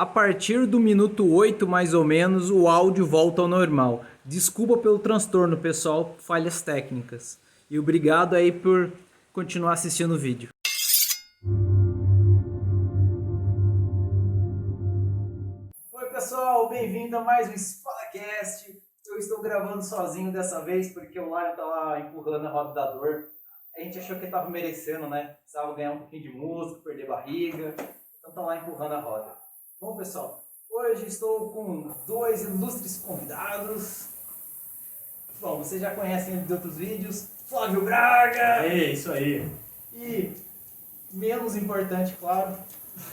A partir do minuto 8, mais ou menos, o áudio volta ao normal. Desculpa pelo transtorno, pessoal, falhas técnicas. E obrigado aí por continuar assistindo o vídeo. Oi, pessoal, bem-vindo a mais um SpalaCast. Eu estou gravando sozinho dessa vez porque o Lário tá lá empurrando a roda da dor. A gente achou que ele tava merecendo, né? Precisava ganhar um pouquinho de músculo, perder barriga. Então tá lá empurrando a roda. Bom, pessoal, hoje estou com dois ilustres convidados. Bom, vocês já conhecem ele de outros vídeos. Flávio Braga! É isso aí. E, menos importante, claro,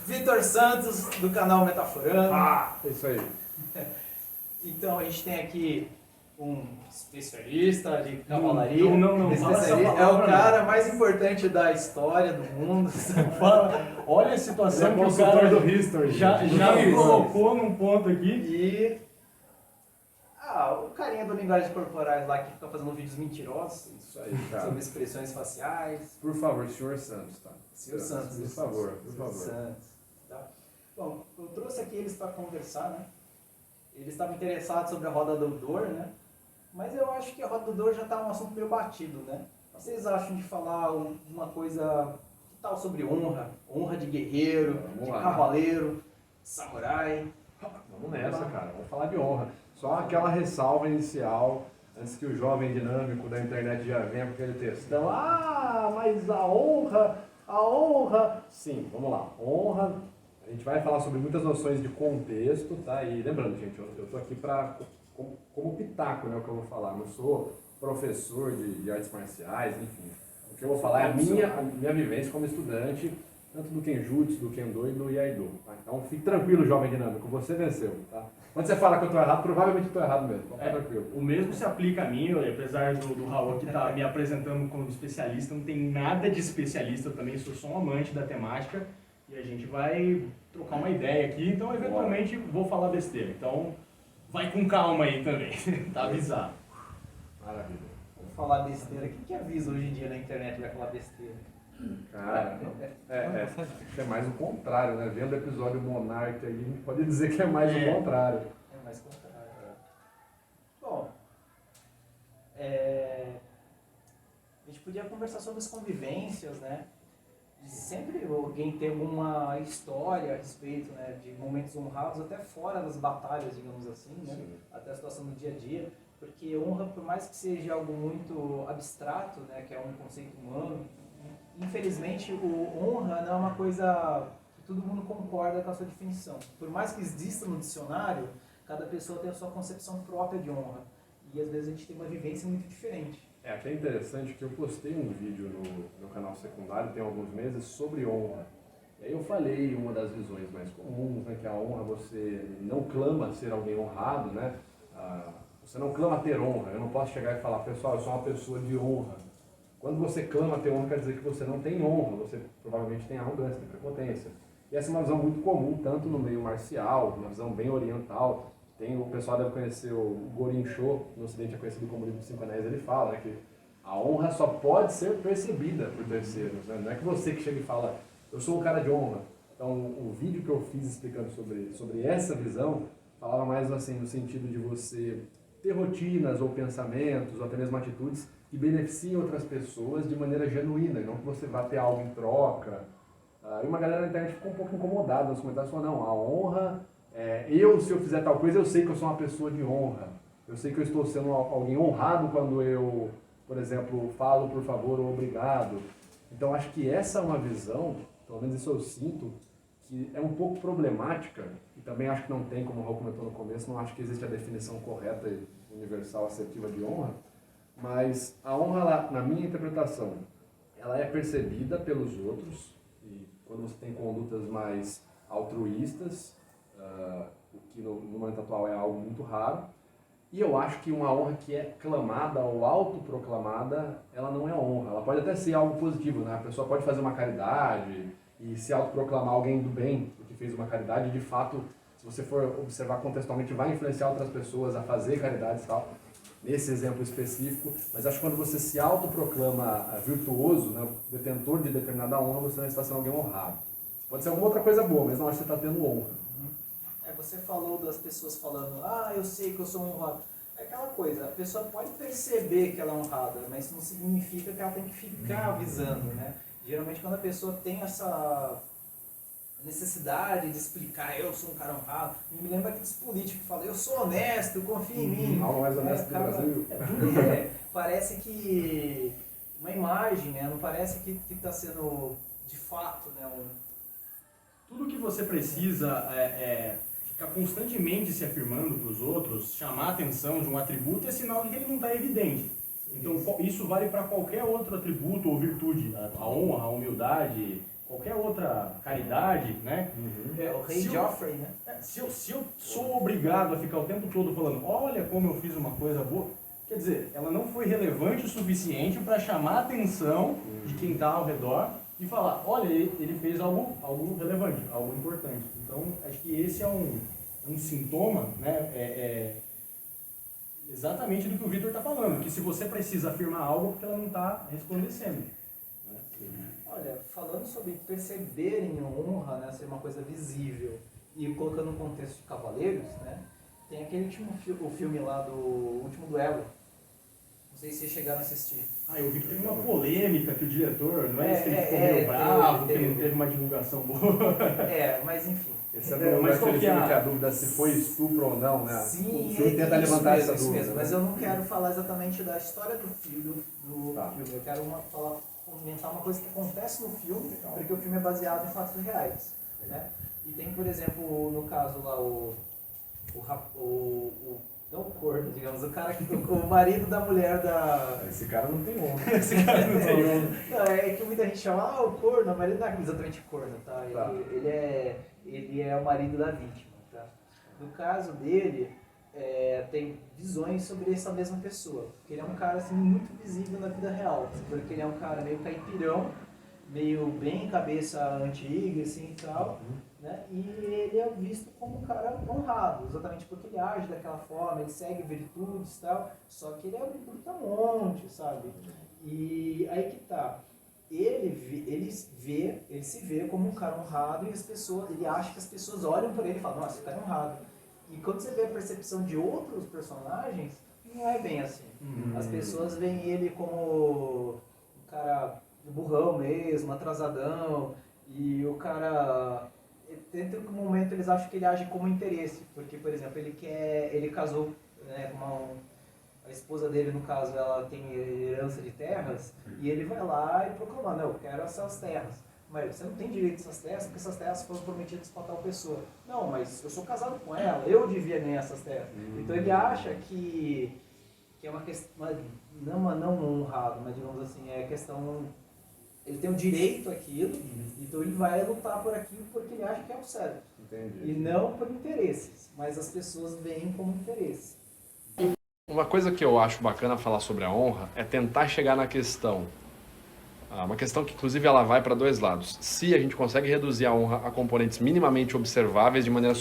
Vitor Santos, do canal Metaforando. É isso aí. Então, a gente tem aqui um especialista de cavalaria. Não. Especialista, é o cara mais importante da história do mundo. Olha a situação que o consultor cara do History. já me colocou num ponto aqui. E o carinha do Linguagens Corporais lá que fica fazendo vídeos mentirosos Isso aí, cara. sobre expressões faciais. Por favor, senhor Santos, tá? Senhor Santos. Por favor, por Senhor favor. Santos, tá? Bom, eu trouxe aqui eles para conversar, né? Eles estavam interessados sobre a roda do Dor, né? Mas eu acho que a roda do Dor já está um assunto meio batido, né? Vocês acham de falar uma coisa, que tal sobre honra? Honra de guerreiro, Vamos de lá. cavaleiro, de samurai. Vamos nessa, cara. Vamos falar de honra. Só aquela ressalva inicial, antes que o jovem dinâmico da internet já venha com aquele textão. Mas a honra... Sim, vamos lá. Honra, a gente vai falar sobre muitas noções de contexto, tá? E lembrando, gente, eu tô aqui como pitaco, né, o que eu vou falar. Eu não sou professor de artes marciais, enfim. O que eu vou falar é a minha vivência como estudante, tanto do Kenjutsu, do Kendo e do Iaido. Tá? Então fique tranquilo, jovem dinâmico, você venceu, tá? Quando você fala que eu tô errado, provavelmente eu tô errado mesmo. Então, fica tranquilo. O mesmo se aplica a mim, apesar do Raul aqui estar me apresentando como especialista, não tem nada de especialista, eu também sou só um amante da temática e a gente vai trocar uma ideia aqui, então eventualmente vou falar besteira. Então vai com calma aí também, tá avisado. Maravilha. Vamos falar besteira. Quem que avisa hoje em dia na internet vai falar besteira? Cara, é mais o contrário, né? Vendo o episódio Monark aí, a gente pode dizer que é mais o contrário. É mais contrário. Bom, a gente podia conversar sobre as convivências, né? De sempre alguém ter alguma história a respeito, né, de momentos honrados até fora das batalhas, digamos assim, né? Sim. Até a situação do dia a dia. Porque honra, por mais que seja algo muito abstrato, né, que é um conceito humano, infelizmente o honra não é uma coisa que todo mundo concorda com a sua definição. Por mais que exista no dicionário, cada pessoa tem a sua concepção própria de honra. E às vezes a gente tem uma vivência muito diferente. Aqui é interessante que eu postei um vídeo no meu canal secundário, tem alguns meses, sobre honra. E aí eu falei uma das visões mais comuns, né, que a honra você não clama ser alguém honrado, né? Você não clama ter honra. Eu não posso chegar e falar, pessoal, eu sou uma pessoa de honra. Quando você clama ter honra, quer dizer que você não tem honra, você provavelmente tem arrogância, tem prepotência. E essa é uma visão muito comum, tanto no meio marcial, uma visão bem oriental. O pessoal deve conhecer o Gorin Sho, no ocidente é conhecido como Livro dos Cinco Anéis, ele fala, né, que a honra só pode ser percebida por terceiros. Né? Não é que você que chega e fala, eu sou um cara de honra. Então, o vídeo que eu fiz explicando sobre essa visão, falava mais assim, no sentido de você ter rotinas ou pensamentos, ou até mesmo atitudes que beneficiem outras pessoas de maneira genuína, não que você vá ter algo em troca. E uma galera na internet ficou um pouco incomodada nos comentários, falou, não, a honra, se eu fizer tal coisa, eu sei que eu sou uma pessoa de honra. Eu sei que eu estou sendo alguém honrado quando eu, por exemplo, falo por favor ou obrigado. Então acho que essa é uma visão, pelo menos isso eu sinto, que é um pouco problemática, e também acho que não tem, como o Raul comentou no começo, não acho que existe a definição correta e universal assertiva de honra, mas a honra, ela, na minha interpretação, ela é percebida pelos outros, e quando você tem condutas mais altruístas, o que no momento atual é algo muito raro, e eu acho que uma honra que é clamada ou autoproclamada, ela não é honra, ela pode até ser algo positivo, né? A pessoa pode fazer uma caridade e se autoproclamar alguém do bem, porque fez uma caridade, e de fato, se você for observar contextualmente, vai influenciar outras pessoas a fazer caridades e tal, nesse exemplo específico, mas acho que quando você se autoproclama virtuoso, né, detentor de determinada honra, você não está sendo alguém honrado. Pode ser alguma outra coisa boa, mas não acho que você está tendo honra. Você falou das pessoas falando, eu sei que eu sou honrado. É aquela coisa, a pessoa pode perceber que ela é honrada, mas isso não significa que ela tem que ficar avisando, né? Geralmente quando a pessoa tem essa necessidade de explicar, eu sou um cara honrado, me lembra aqueles políticos que falam, eu sou honesto, confia em mim. Algo mais honesto do Brasil. Parece que uma imagem, né? Não parece que está sendo de fato, né? Tudo que você precisa é ficar constantemente se afirmando para os outros, chamar a atenção de um atributo é sinal de que ele não está evidente. Então isso vale para qualquer outro atributo ou virtude, a honra, a humildade, qualquer outra caridade, né? O rei Joffrey, né? Se eu sou obrigado a ficar o tempo todo falando, olha como eu fiz uma coisa boa, quer dizer, ela não foi relevante o suficiente para chamar a atenção de quem está ao redor e falar, olha, ele fez algo relevante, algo importante. Então, acho que esse é um sintoma, né? Exatamente do que o Vitor está falando, que se você precisa afirmar algo, porque ela não está resplandecendo. Né? Olha, falando sobre perceberem honra, né, ser uma coisa visível, e colocando no contexto de Cavaleiros, né, tem aquele o filme lá do Último Duelo. Não sei se vocês chegaram a assistir. Eu vi que teve uma polêmica que o diretor, não é isso que ele ficou meio bravo, que não teve uma divulgação boa. Mas enfim. Esse é mas aquele qual que filme é que a dúvida se foi estupro ou não, né? Sim, o filme tenta levantar essa isso dúvida. mesmo, mas eu não quero falar exatamente da história do filme. Tá. Eu quero comentar uma coisa que acontece no filme, porque o filme é baseado em fatos reais. Né? E tem, por exemplo, no caso lá, não o corno, digamos, o marido da mulher da... Esse cara não tem honra. Esse cara não tem honra. Não, é que muita gente chama, o corno, o marido não é exatamente corno, tá? Tá. Ele é o marido da vítima, tá? No caso dele, tem visões sobre essa mesma pessoa, porque ele é um cara, assim, muito visível na vida real, porque ele é um cara meio caipirão, meio bem cabeça antiga, assim, e tal, né? E ele é visto como um cara honrado, exatamente porque ele age daquela forma, ele segue virtudes e tal, só que ele é um brutamonte, sabe? E aí que tá, ele se vê como um cara honrado e ele acha que as pessoas olham por ele e falam, nossa, esse cara é honrado. E quando você vê a percepção de outros personagens, não é bem assim. As pessoas veem ele como um cara burrão mesmo, atrasadão, e o cara, dentro do momento eles acham que ele age como interesse, porque, por exemplo, ele casou, né, com a esposa dele, no caso, ela tem herança de terras, e ele vai lá e proclama, não, eu quero essas terras. Mas você não tem direito a essas terras, porque essas terras foram prometidas para tal pessoa. Não, mas eu sou casado com ela, eu devia ganhar essas terras. Então ele acha que é uma questão, não honrado, mas digamos assim, é questão... Ele tem o direito àquilo, então ele vai lutar por aquilo porque ele acha que é o certo. Entendi. E não por interesses, mas as pessoas veem como interesse. Uma coisa que eu acho bacana falar sobre a honra é tentar chegar na questão. Uma questão que, inclusive, ela vai para dois lados. Se a gente consegue reduzir a honra a componentes minimamente observáveis de maneira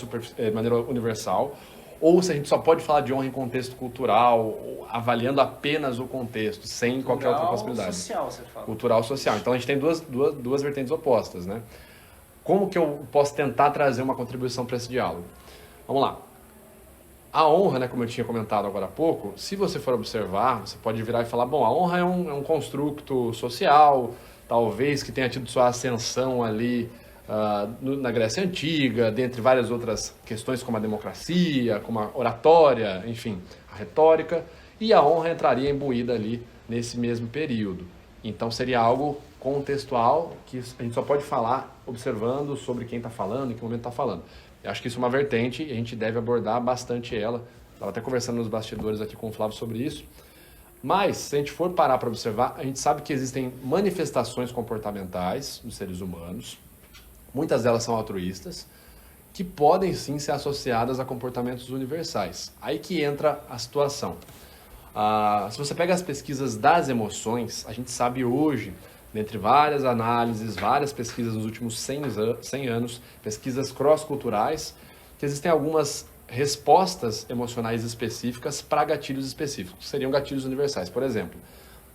universal, ou se a gente só pode falar de honra em contexto cultural, avaliando apenas o contexto, sem qualquer outra possibilidade. Cultural, social, você fala. Cultural, social. Então a gente tem duas vertentes opostas, né? Como que eu posso tentar trazer uma contribuição para esse diálogo? Vamos lá. A honra, né, como eu tinha comentado agora há pouco, se você for observar, você pode virar e falar, bom, a honra é um construto social, talvez que tenha tido sua ascensão ali na Grécia Antiga, dentre várias outras questões como a democracia, como a oratória, enfim, a retórica, e a honra entraria imbuída ali nesse mesmo período. Então seria algo contextual que a gente só pode falar observando sobre quem está falando, em que momento está falando. Eu acho que isso é uma vertente e a gente deve abordar bastante ela. Estava até conversando nos bastidores aqui com o Flávio sobre isso. Mas, se a gente for parar para observar, a gente sabe que existem manifestações comportamentais dos seres humanos, muitas delas são altruístas, que podem sim ser associadas a comportamentos universais. Aí que entra a situação. Se você pega as pesquisas das emoções, a gente sabe hoje, dentre várias análises, várias pesquisas nos últimos 100 anos, pesquisas cross-culturais, que existem algumas respostas emocionais específicas para gatilhos específicos. Seriam gatilhos universais. Por exemplo,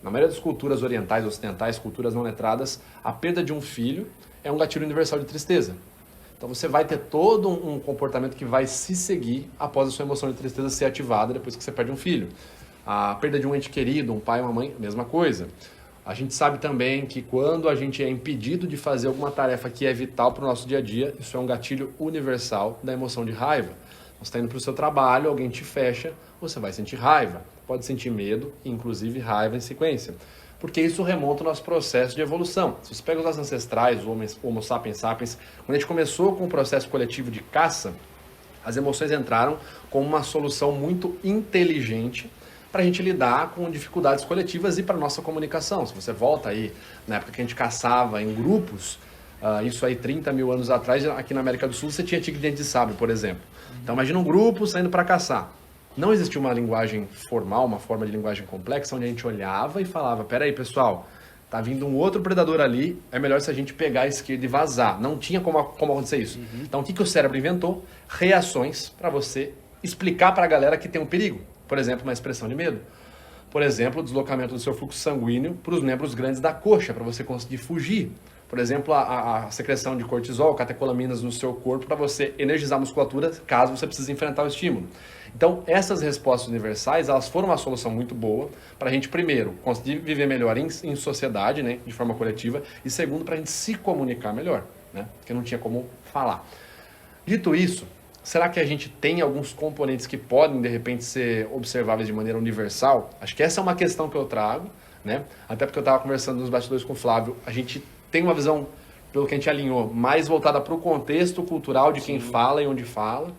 na maioria das culturas orientais, ocidentais, culturas não letradas, a perda de um filho é um gatilho universal de tristeza. Então você vai ter todo um comportamento que vai se seguir após a sua emoção de tristeza ser ativada depois que você perde um filho. A perda de um ente querido, um pai, uma mãe, mesma coisa. A gente sabe também que quando a gente é impedido de fazer alguma tarefa que é vital para o nosso dia a dia, isso é um gatilho universal da emoção de raiva. Você está indo para o seu trabalho, alguém te fecha, você vai sentir raiva. Pode sentir medo, inclusive raiva em sequência. Porque isso remonta ao nosso processo de evolução. Se você pega os nossos ancestrais, os Homo sapiens sapiens, quando a gente começou com o processo coletivo de caça, as emoções entraram como uma solução muito inteligente para a gente lidar com dificuldades coletivas e para a nossa comunicação. Se você volta aí, na época que a gente caçava em grupos, isso aí 30 mil anos atrás, aqui na América do Sul, você tinha tigre de dente de sabre, por exemplo. Então imagina um grupo saindo para caçar. Não existia uma linguagem formal, uma forma de linguagem complexa, onde a gente olhava e falava, peraí pessoal, tá vindo um outro predador ali, é melhor se a gente pegar a esquerda e vazar. Não tinha como acontecer isso. Então o que o cérebro inventou? Reações para você explicar para a galera que tem um perigo. Por exemplo, uma expressão de medo. Por exemplo, o deslocamento do seu fluxo sanguíneo para os membros grandes da coxa, para você conseguir fugir. Por exemplo, a secreção de cortisol, catecolaminas no seu corpo, para você energizar a musculatura caso você precise enfrentar o estímulo. Então, essas respostas universais, elas foram uma solução muito boa para a gente, primeiro, conseguir viver melhor em sociedade, né, de forma coletiva, e segundo, para a gente se comunicar melhor, né, porque não tinha como falar. Dito isso, será que a gente tem alguns componentes que podem, de repente, ser observáveis de maneira universal? Acho que essa é uma questão que eu trago, né? Até porque eu estava conversando nos bastidores com o Flávio. A gente tem uma visão, pelo que a gente alinhou, mais voltada para o contexto cultural de quem fala e onde fala.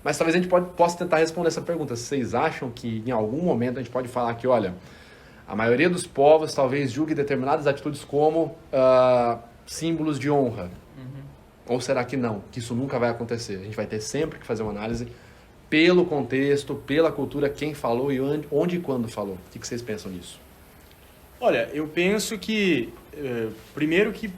Mas talvez a gente possa tentar responder essa pergunta. Vocês acham que em algum momento a gente pode falar que, olha, a maioria dos povos talvez julgue determinadas atitudes como símbolos de honra? Ou será que não? Que isso nunca vai acontecer? A gente vai ter sempre que fazer uma análise pelo contexto, pela cultura, quem falou e onde e quando falou. O que vocês pensam nisso? Olha, eu penso que, primeiro que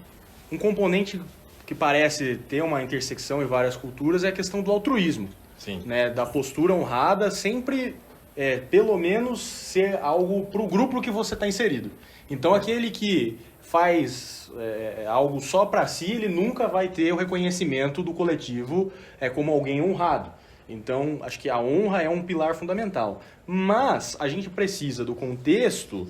um componente que parece ter uma intersecção em várias culturas é a questão do altruísmo. Sim. Né? Da postura honrada sempre, pelo menos, ser algo para o grupo que você está inserido. Então, aquele que faz algo só para si, ele nunca vai ter o reconhecimento do coletivo como alguém honrado. Então, acho que a honra é um pilar fundamental. Mas a gente precisa do contexto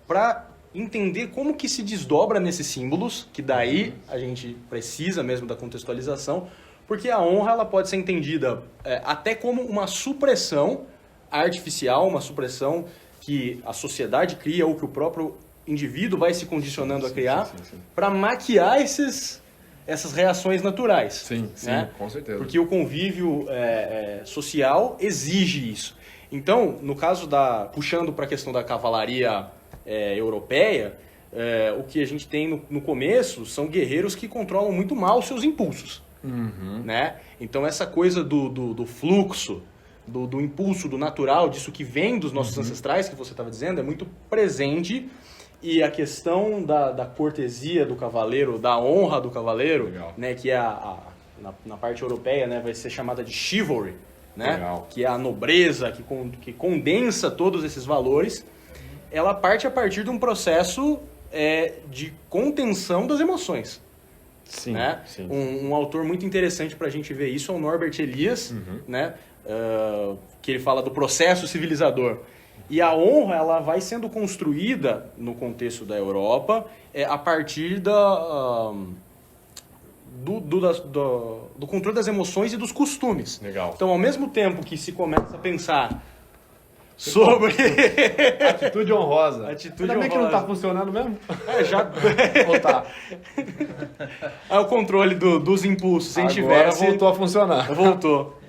para entender como que se desdobra nesses símbolos, que daí a gente precisa mesmo da contextualização, porque a honra ela pode ser entendida até como uma supressão artificial, uma supressão que a sociedade cria ou que o próprio indivíduo vai se condicionando a criar para maquiar essas reações naturais. Sim, né? Com certeza. Porque o convívio social exige isso. Então, no caso puxando para a questão da cavalaria europeia, o que a gente tem no começo são guerreiros que controlam muito mal os seus impulsos. Né? Então, essa coisa do fluxo, do impulso, do natural, disso que vem dos nossos ancestrais, que você estava dizendo, é muito presente. E a questão da cortesia do cavaleiro, da honra do cavaleiro, né, que na parte europeia, né, vai ser chamada de chivalry, né, que é a nobreza, que condensa todos esses valores, ela parte a partir de um processo de contenção das emoções. Sim, né? sim. Um autor muito interessante para a gente ver isso é o Norbert Elias, né, que ele fala do processo civilizador. E a honra ela vai sendo construída no contexto da Europa a partir do controle das emoções e dos costumes. Legal. Então, ao mesmo tempo que se começa a pensar sobre... Atitude honrosa. Atitude Ainda bem que não honrosa. está funcionando mesmo. Já... Ou tá? É o controle dos impulsos. Se a gente Agora tivesse... voltou a funcionar. Voltou.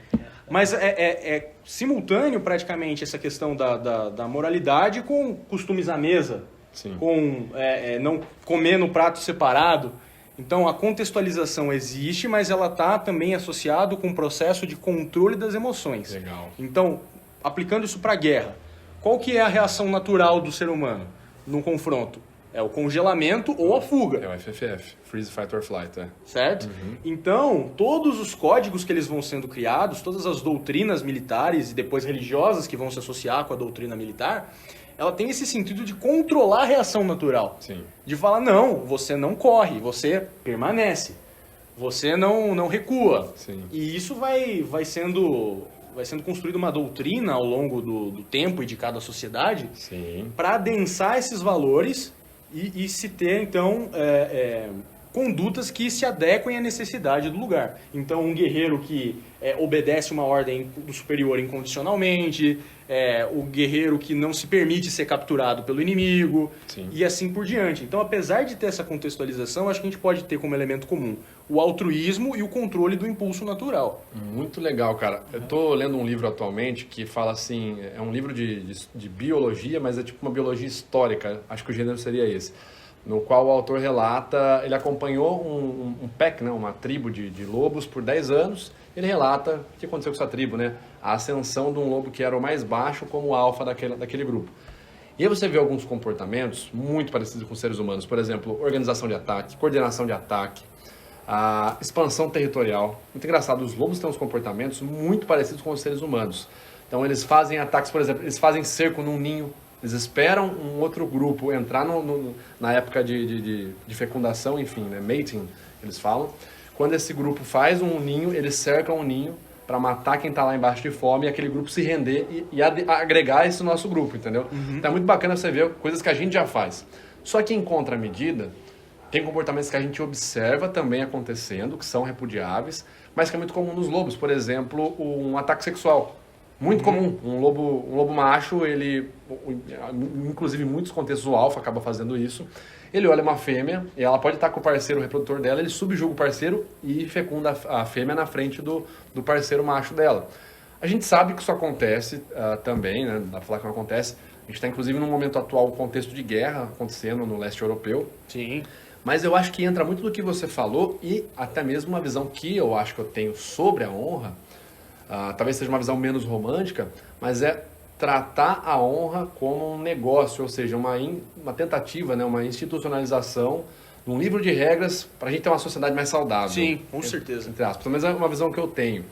Mas é simultâneo praticamente essa questão da moralidade com costumes à mesa, Sim. com não comer no prato separado. Então a contextualização existe, mas ela está também associada com o processo de controle das emoções. Legal. Então, aplicando isso para a guerra, qual que é a reação natural do ser humano num confronto? É o congelamento ou a fuga. É o FFF, Freeze, Fight or Flight, Certo? Então, todos os códigos que eles vão sendo criados, todas as doutrinas militares e depois religiosas que vão se associar com a doutrina militar, ela tem esse sentido de controlar a reação natural. Sim. De falar, não, você não corre, você permanece. você não recua. Sim. E isso vai sendo construída uma doutrina ao longo do tempo e de cada sociedade Sim. para adensar esses valores e se ter, então, condutas que se adequem à necessidade do lugar. Então, um guerreiro que obedece uma ordem do superior incondicionalmente, o guerreiro que não se permite ser capturado pelo inimigo, Sim. e assim por diante. Então, apesar de ter essa contextualização, acho que a gente pode ter como elemento comum o altruísmo e o controle do impulso natural. Muito legal, cara. Eu tô lendo um livro atualmente que fala assim, é um livro de biologia, mas é tipo uma biologia histórica, acho que o gênero seria esse, no qual o autor relata, ele acompanhou um pack, né, uma tribo de lobos por 10 anos, ele relata o que aconteceu com essa tribo, né, a ascensão de um lobo que era o mais baixo como alfa daquele grupo. E aí você vê alguns comportamentos muito parecidos com os seres humanos, por exemplo, organização de ataque, coordenação de ataque, a expansão territorial. Muito engraçado, os lobos têm uns comportamentos muito parecidos com os seres humanos. Então eles fazem ataques, por exemplo, eles fazem cerco num ninho, eles esperam um outro grupo entrar na época de fecundação, enfim, né, mating, eles falam. Quando esse grupo faz um ninho, eles cercam o ninho para matar quem está lá embaixo de fome e aquele grupo se render e agregar esse nosso grupo, entendeu? Então é muito bacana você ver coisas que a gente já faz. Só que em contramedida, tem comportamentos que a gente observa também acontecendo, que são repudiáveis, mas que é muito comum nos lobos. Por exemplo, um ataque sexual. Muito comum. Um lobo macho, ele, inclusive em muitos contextos o alfa acaba fazendo isso. Ele olha uma fêmea e ela pode estar com o parceiro reprodutor dela, ele subjuga o parceiro e fecunda a fêmea na frente do parceiro macho dela. A gente sabe que isso acontece também, né? Dá pra falar que não acontece. A gente está inclusive num momento atual, um contexto de guerra acontecendo no leste europeu. Sim. Mas eu acho que entra muito do que você falou e até mesmo uma visão que eu acho que eu tenho sobre a honra, talvez seja uma visão menos romântica, mas é tratar a honra como um negócio, ou seja, uma tentativa, né, uma institucionalização, um livro de regras para a gente ter uma sociedade mais saudável. Sim, com certeza. Entre aspas, mas é uma visão que eu tenho.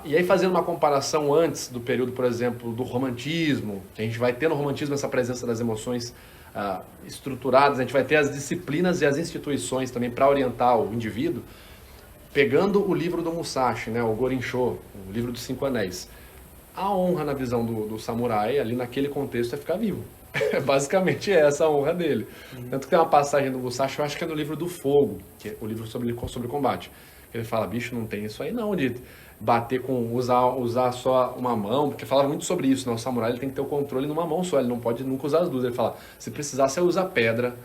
E aí fazendo uma comparação antes do período, por exemplo, do romantismo, que a gente vai ter no romantismo essa presença das emoções estruturadas, a gente vai ter as disciplinas e as instituições também para orientar o indivíduo, pegando o livro do Musashi, né, o Gorinsho, o livro dos 5 Anéis. A honra na visão do samurai, ali naquele contexto, é ficar vivo. Basicamente é essa a honra dele. Tanto que tem uma passagem do Musashi, eu acho que é no livro do Fogo, que é o livro sobre combate. Ele fala, bicho, não tem isso aí não, de bater com, usar só uma mão, porque falava muito sobre isso, né? O samurai ele tem que ter o controle numa mão só, ele não pode nunca usar as duas. Ele fala, se precisar, você usa pedra,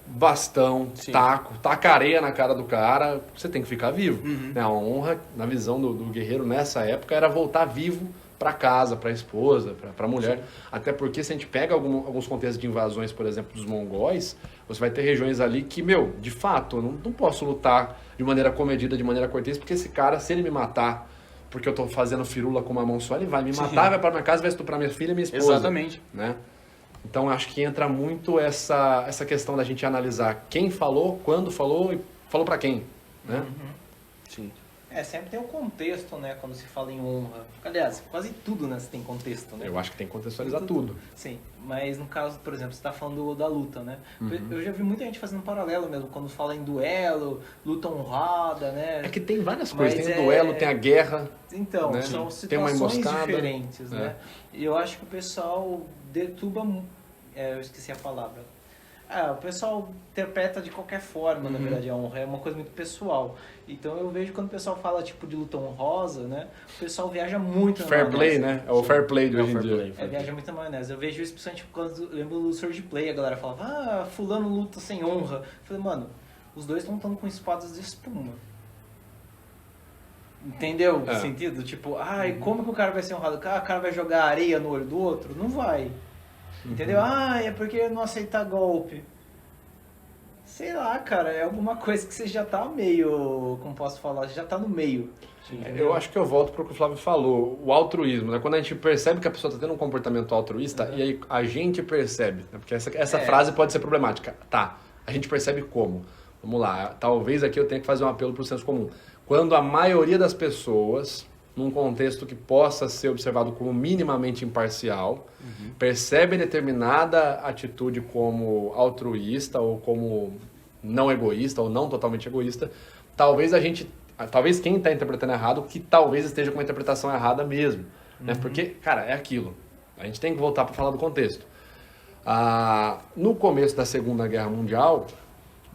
bastão, Sim. taco, taca areia na cara do cara, você tem que ficar vivo. Né? A honra, na visão do guerreiro nessa época, era voltar vivo para casa, para a esposa, para a mulher. Sim. Até porque se a gente pega alguns contextos de invasões, por exemplo, dos mongóis, você vai ter regiões ali que, de fato, eu não posso lutar de maneira comedida, de maneira cortês, porque esse cara, se ele me matar porque eu estou fazendo firula com uma mão só, ele vai me matar, vai para minha casa, vai estuprar minha filha e minha esposa. Exatamente. Né? Então, acho que entra muito essa questão da gente analisar quem falou, quando falou e falou para quem. Né? Sim. Sempre tem um contexto, né, quando se fala em honra. Aliás, quase tudo, né, você tem contexto, né? Eu acho que tem que contextualizar tudo. Sim, mas no caso, por exemplo, você está falando da luta, né? Eu já vi muita gente fazendo um paralelo mesmo, quando fala em duelo, luta honrada, né? É que tem várias coisas, Mas tem o duelo, tem a guerra. Então, né? são Tem uma situações emboscada. diferentes, né? E eu acho que o pessoal deturba... eu esqueci a palavra. O pessoal interpreta de qualquer forma, na verdade, a honra é uma coisa muito pessoal. Então eu vejo quando o pessoal fala tipo de luta honrosa, né? O pessoal viaja muito na Fair maionese. play, né? É o fair play de É o hoje em fair dia. play. Viaja muito na maionese. Eu vejo isso principalmente quando eu lembro do Surge Play, a galera falava, fulano luta sem honra. Eu falei, mano, os dois estão lutando com espadas de espuma. Entendeu o sentido? Tipo, e como que o cara vai ser honrado? O cara vai jogar areia no olho do outro? Não vai. Entendeu? É porque não aceitar golpe. Sei lá, cara, é alguma coisa que você já tá meio, como posso falar, você já tá no meio. Eu acho que eu volto para o que o Flávio falou, o altruísmo, né? Quando a gente percebe que a pessoa está tendo um comportamento altruísta, e aí a gente percebe, né? Porque essa frase pode ser problemática. Tá, a gente percebe como? Vamos lá, talvez aqui eu tenha que fazer um apelo para o senso comum. Quando a maioria das pessoas, num contexto que possa ser observado como minimamente imparcial, percebe determinada atitude como altruísta ou como não egoísta ou não totalmente egoísta, talvez quem está interpretando errado, que talvez esteja com uma interpretação errada mesmo. Né? Porque, cara, é aquilo. A gente tem que voltar para falar do contexto. No começo da Segunda Guerra Mundial,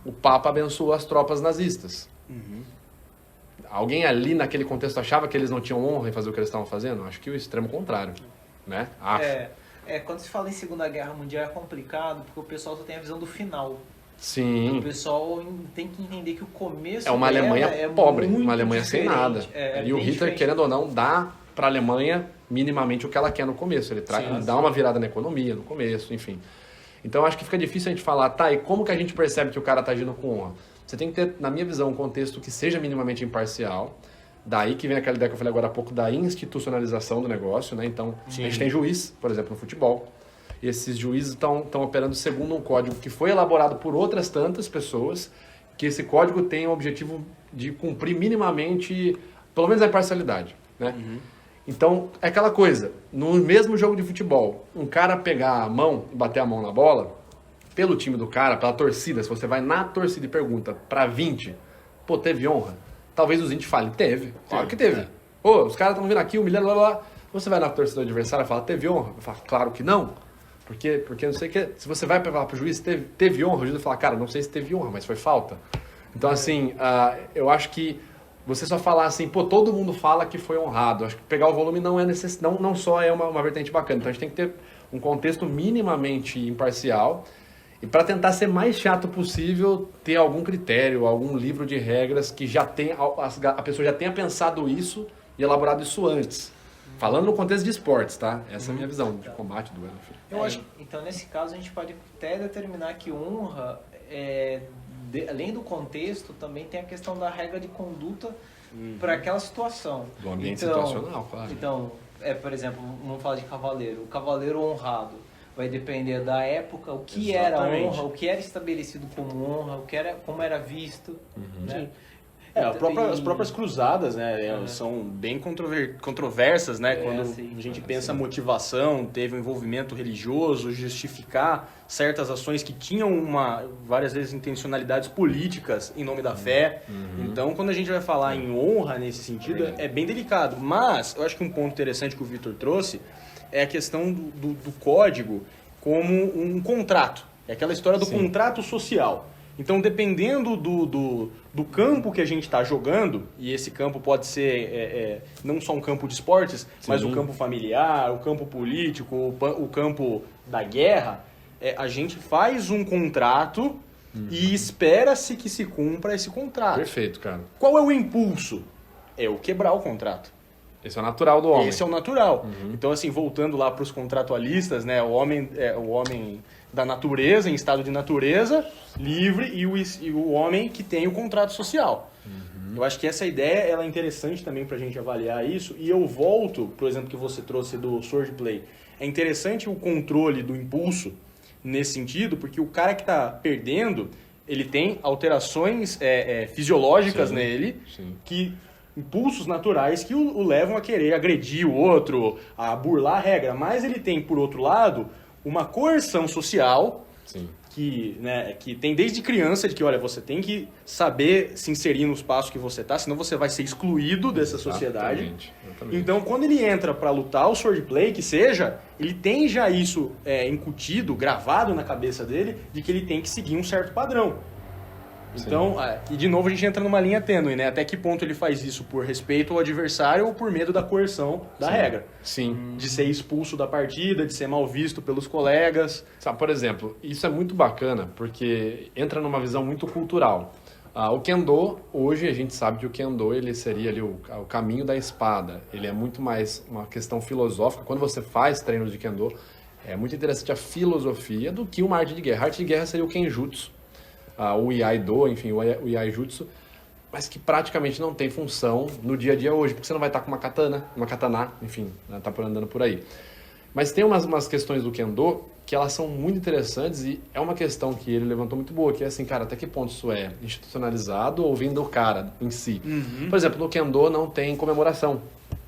o Papa abençoou as tropas nazistas. Alguém ali naquele contexto achava que eles não tinham honra em fazer o que eles estavam fazendo? Acho que o extremo contrário. Né? Acho. Quando se fala em Segunda Guerra Mundial é complicado, porque o pessoal só tem a visão do final. Sim. O pessoal tem que entender que o começo é uma Alemanha pobre, uma Alemanha sem nada. E o Hitler, diferente. querendo ou não, dá para a Alemanha minimamente o que ela quer no começo. Ele dá uma virada na economia no começo, enfim. Então acho que fica difícil a gente falar, tá, e como que a gente percebe que o cara tá agindo com honra? Você tem que ter, na minha visão, um contexto que seja minimamente imparcial. Daí que vem aquela ideia que eu falei agora há pouco da institucionalização do negócio, né? Então, a gente tem juiz, por exemplo, no futebol. E esses juízes estão operando segundo um código que foi elaborado por outras tantas pessoas, que esse código tem o objetivo de cumprir minimamente, pelo menos a imparcialidade, né? Então, é aquela coisa, no mesmo jogo de futebol, um cara pegar a mão e bater a mão na bola, pelo time do cara, pela torcida, se você vai na torcida e pergunta para 20, pô, teve honra? Talvez os 20 falem, teve, claro que teve. Pô, os caras estão vindo aqui, humilhando, blá, blá, blá. Você vai na torcida do adversário e fala, teve honra? Eu falo, claro que não. Porque não sei o que. Se você vai falar pro juiz, teve honra, o juiz vai falar, cara, não sei se teve honra, mas foi falta. Então, assim, eu acho que você só falar assim, pô, todo mundo fala que foi honrado. Acho que pegar o volume não é não só é uma vertente bacana. Então a gente tem que ter um contexto minimamente imparcial. E para tentar ser mais chato possível, ter algum critério, algum livro de regras que já tenha, a pessoa já tenha pensado isso e elaborado isso antes. Falando no contexto de esportes, tá? Essa é a minha visão de combate, duelo, enfim. Então, nesse caso, a gente pode até determinar que honra, além do contexto, também tem a questão da regra de conduta para aquela situação. Do ambiente situacional, claro. Então, por exemplo, vamos falar de cavaleiro. O cavaleiro honrado vai depender da época, o que era honra, o que era estabelecido como honra, como era visto, né? As próprias cruzadas, né, são bem controversas, né, quando a gente pensa motivação, teve um envolvimento religioso, justificar certas ações que tinham várias vezes intencionalidades políticas em nome da fé. Então, quando a gente vai falar em honra nesse sentido, é bem delicado. Mas, eu acho que um ponto interessante que o Vitor trouxe é a questão do código como um contrato. É aquela história do contrato social. Então, dependendo do campo que a gente está jogando, e esse campo pode ser não só um campo de esportes, mas o campo familiar, o campo político, o campo da guerra, a gente faz um contrato e espera-se que se cumpra esse contrato. Perfeito, cara. Qual é o impulso? É o quebrar o contrato. Esse é o natural do homem. Esse é o natural. Então, assim, voltando lá para os contratualistas, né, o homem da natureza, em estado de natureza, livre, e o homem que tem o contrato social. Eu acho que essa ideia ela é interessante também para a gente avaliar isso, e eu volto, por exemplo, que você trouxe do swordplay. É interessante o controle do impulso nesse sentido, porque o cara que está perdendo, ele tem alterações fisiológicas nele, que impulsos naturais que o levam a querer agredir o outro, a burlar a regra, mas ele tem, por outro lado, uma coerção social que tem desde criança, de que, olha, você tem que saber se inserir no espaço que você está, senão você vai ser excluído dessa sociedade. Exatamente. Então, quando ele entra para lutar o swordplay, que seja, ele tem já isso incutido, gravado na cabeça dele, de que ele tem que seguir um certo padrão. Então, e de novo a gente entra numa linha tênue, né? Até que ponto ele faz isso por respeito ao adversário ou por medo da coerção da regra? Sim. De ser expulso da partida, de ser mal visto pelos colegas. Sabe, por exemplo, isso é muito bacana porque entra numa visão muito cultural. O Kendo, hoje a gente sabe que o Kendo ele seria ali o caminho da espada. Ele é muito mais uma questão filosófica. Quando você faz treinos de Kendo, é muito interessante a filosofia do que uma arte de guerra. A arte de guerra seria o Kenjutsu. O Iaido, enfim, o Iaijutsu, mas que praticamente não tem função no dia a dia hoje, porque você não vai estar com uma katana, enfim, tá andando por aí. Mas tem umas questões do Kendo que elas são muito interessantes e é uma questão que ele levantou muito boa, que é assim, cara, até que ponto isso é institucionalizado ou vindo do cara em si? Por exemplo, no Kendo não tem comemoração.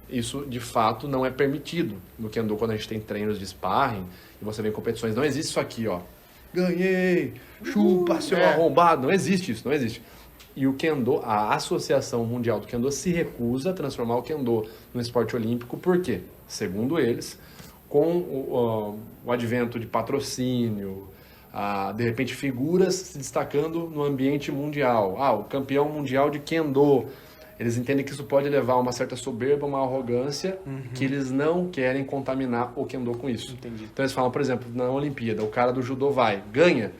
Isso, de fato, não é permitido. No Kendo, quando a gente tem treinos de sparring e você vê em competições, não existe isso aqui, ó. Ganhei, chupa, seu arrombado. Não existe isso, não existe. e o Kendo, a Associação Mundial do Kendo, se recusa a transformar o Kendo no esporte olímpico. Por quê? Segundo eles, com o advento de patrocínio, de repente figuras se destacando no ambiente mundial. O campeão mundial de Kendo. Eles entendem que isso pode levar a uma certa soberba, uma arrogância, que eles não querem contaminar o Kendo com isso. Entendi. Então eles falam, por exemplo, na Olimpíada, o cara do judô ganha.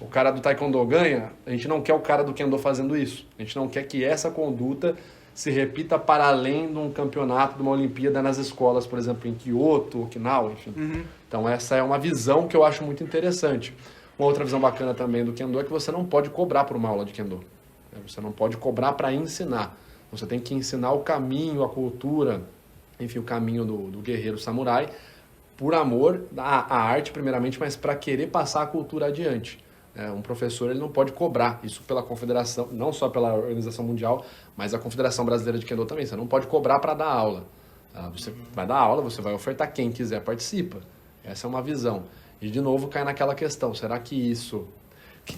O cara do taekwondo ganha, a gente não quer o cara do Kendo fazendo isso. A gente não quer que essa conduta se repita para além de um campeonato, de uma Olimpíada nas escolas, por exemplo, em Kyoto, Okinawa, enfim. Então essa é uma visão que eu acho muito interessante. Uma outra visão bacana também do Kendo é que você não pode cobrar por uma aula de Kendo. Você não pode cobrar para ensinar. Você tem que ensinar o caminho, a cultura, enfim, o caminho do guerreiro samurai, por amor à arte primeiramente, mas para querer passar a cultura adiante. Um professor ele não pode cobrar isso pela confederação, não só pela Organização Mundial, mas a Confederação Brasileira de Kendo também. Você não pode cobrar para dar aula. Você vai dar aula, você vai ofertar, quem quiser participa. Essa é uma visão. E de novo cai naquela questão, será que isso...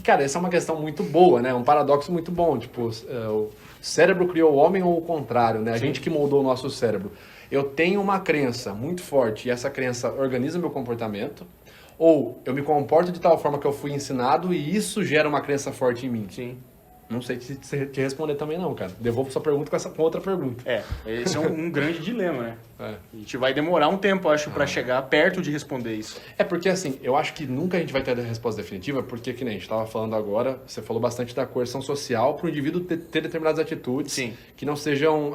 Cara, essa é uma questão muito boa, né? Um paradoxo muito bom. Tipo, o cérebro criou o homem ou o contrário, né? A gente que moldou o nosso cérebro. Eu tenho uma crença muito forte e essa crença organiza meu comportamento, ou eu me comporto de tal forma que eu fui ensinado e isso gera uma crença forte em mim. Sim. Não sei te responder também não, cara. Devolvo sua pergunta com outra pergunta. Esse é um grande dilema, né? É. A gente vai demorar um tempo, acho, para chegar perto de responder isso. Porque assim, eu acho que nunca a gente vai ter a resposta definitiva, porque que nem a gente estava falando agora, você falou bastante da coerção social para o indivíduo ter determinadas atitudes que não sejam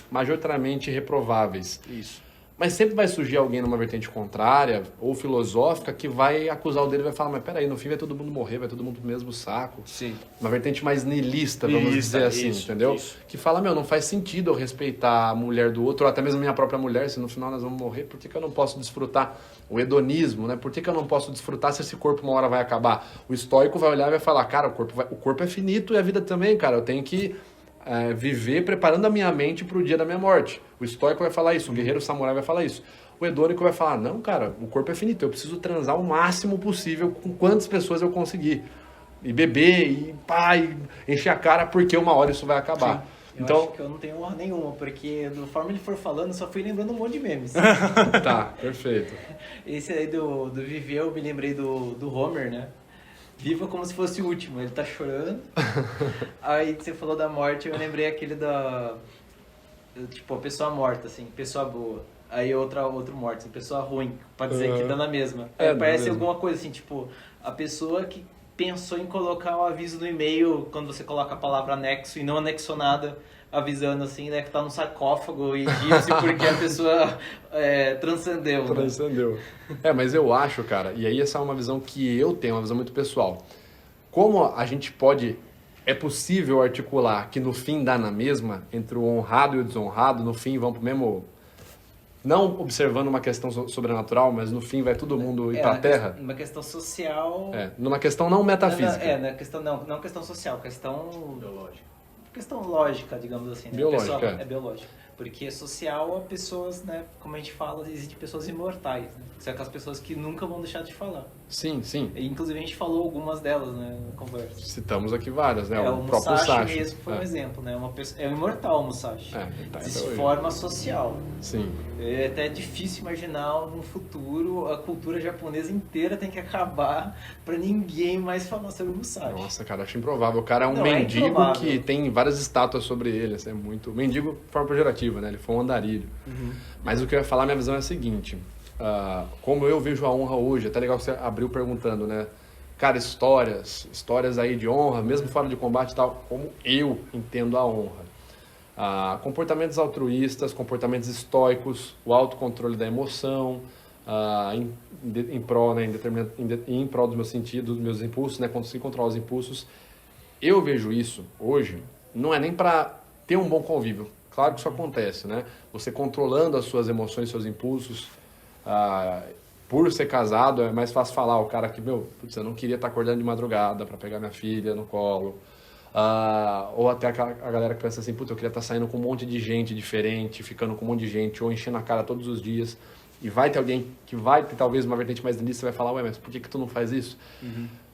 majoritariamente reprováveis. Isso. Mas sempre vai surgir alguém numa vertente contrária ou filosófica que vai acusar o dele e vai falar, mas peraí, no fim vai todo mundo morrer, vai todo mundo pro mesmo saco. Sim. Uma vertente mais niilista, vamos dizer assim, entendeu? Isso. Que fala, não faz sentido eu respeitar a mulher do outro, ou até mesmo minha própria mulher, se no final nós vamos morrer, por que eu não posso desfrutar o hedonismo, né? Por que eu não posso desfrutar se esse corpo uma hora vai acabar? O estoico vai olhar e vai falar, cara, o corpo é finito e a vida também, cara, eu tenho que viver preparando a minha mente para o dia da minha morte. O estoico vai falar isso, o guerreiro samurai vai falar isso. O hedônico vai falar, não, cara, o corpo é finito, eu preciso transar o máximo possível com quantas pessoas eu conseguir. E beber, e encher a cara, porque uma hora isso vai acabar. Sim. Então, acho que eu não tenho honra nenhuma, porque da forma ele for falando, só fui lembrando um monte de memes. Tá, perfeito. Esse aí do viver, eu me lembrei do Homer, né? Viva como se fosse o último, ele tá chorando. Aí você falou da morte, eu lembrei aquele tipo, a pessoa morta, assim, pessoa boa. Aí outro morto, assim, pessoa ruim, pra dizer que dá na mesma. Aí parece alguma coisa assim, tipo, a pessoa que pensou em colocar um aviso no e-mail quando você coloca a palavra anexo e não anexou nada, avisando assim, né, que tá no sarcófago e disse porque a pessoa transcendeu. Transcendeu. Mas eu acho, cara, e aí essa é uma visão que eu tenho, uma visão muito pessoal. Como a gente é possível articular que no fim dá na mesma, entre o honrado e o desonrado, no fim vão pro mesmo... Não observando uma questão sobrenatural, mas no fim vai todo mundo ir pra terra. Numa questão social... numa questão não metafísica. Na questão, não questão social, questão... Biológica. Questão lógica, digamos assim. Né? Biológica. É biológica. Porque social, a pessoas, né, como a gente fala, existem pessoas imortais, né? Que são aquelas pessoas que nunca vão deixar de falar. Sim, sim. E, inclusive a gente falou algumas delas, né, na conversa. Citamos aqui várias, né? O próprio Musashi Sashi mesmo foi um exemplo, né? É o imortal o Musashi. De forma social. Sim. É até difícil imaginar um futuro, a cultura japonesa inteira tem que acabar pra ninguém mais falar sobre o Musashi. Nossa, cara, acho improvável. O cara é um Não, mendigo improvável. que tem várias estátuas sobre ele. Assim, é muito... Mendigo de forma pejorativa, né? Ele foi um andarilho. Mas o que eu ia falar, minha visão é a seguinte. Como eu vejo a honra hoje, até legal que você abriu perguntando, né? Cara, histórias aí de honra, mesmo fora de combate e tal, como eu entendo a honra. Comportamentos altruístas, comportamentos estoicos, o autocontrole da emoção, em prol, né, em prol dos meus sentidos, dos meus impulsos, né, conseguir controlar os impulsos. Eu vejo isso hoje, não é nem para ter um bom convívio. Claro que isso acontece, né? Você controlando as suas emoções, seus impulsos. Por ser casado, é mais fácil falar. O cara que, eu não queria estar acordando de madrugada para pegar minha filha no colo. Ou até a galera que pensa assim, eu queria estar saindo com um monte de gente diferente, ficando com um monte de gente, ou enchendo a cara todos os dias. E vai ter alguém que vai ter talvez uma vertente mais nisso, você vai falar, mas por que tu não faz isso?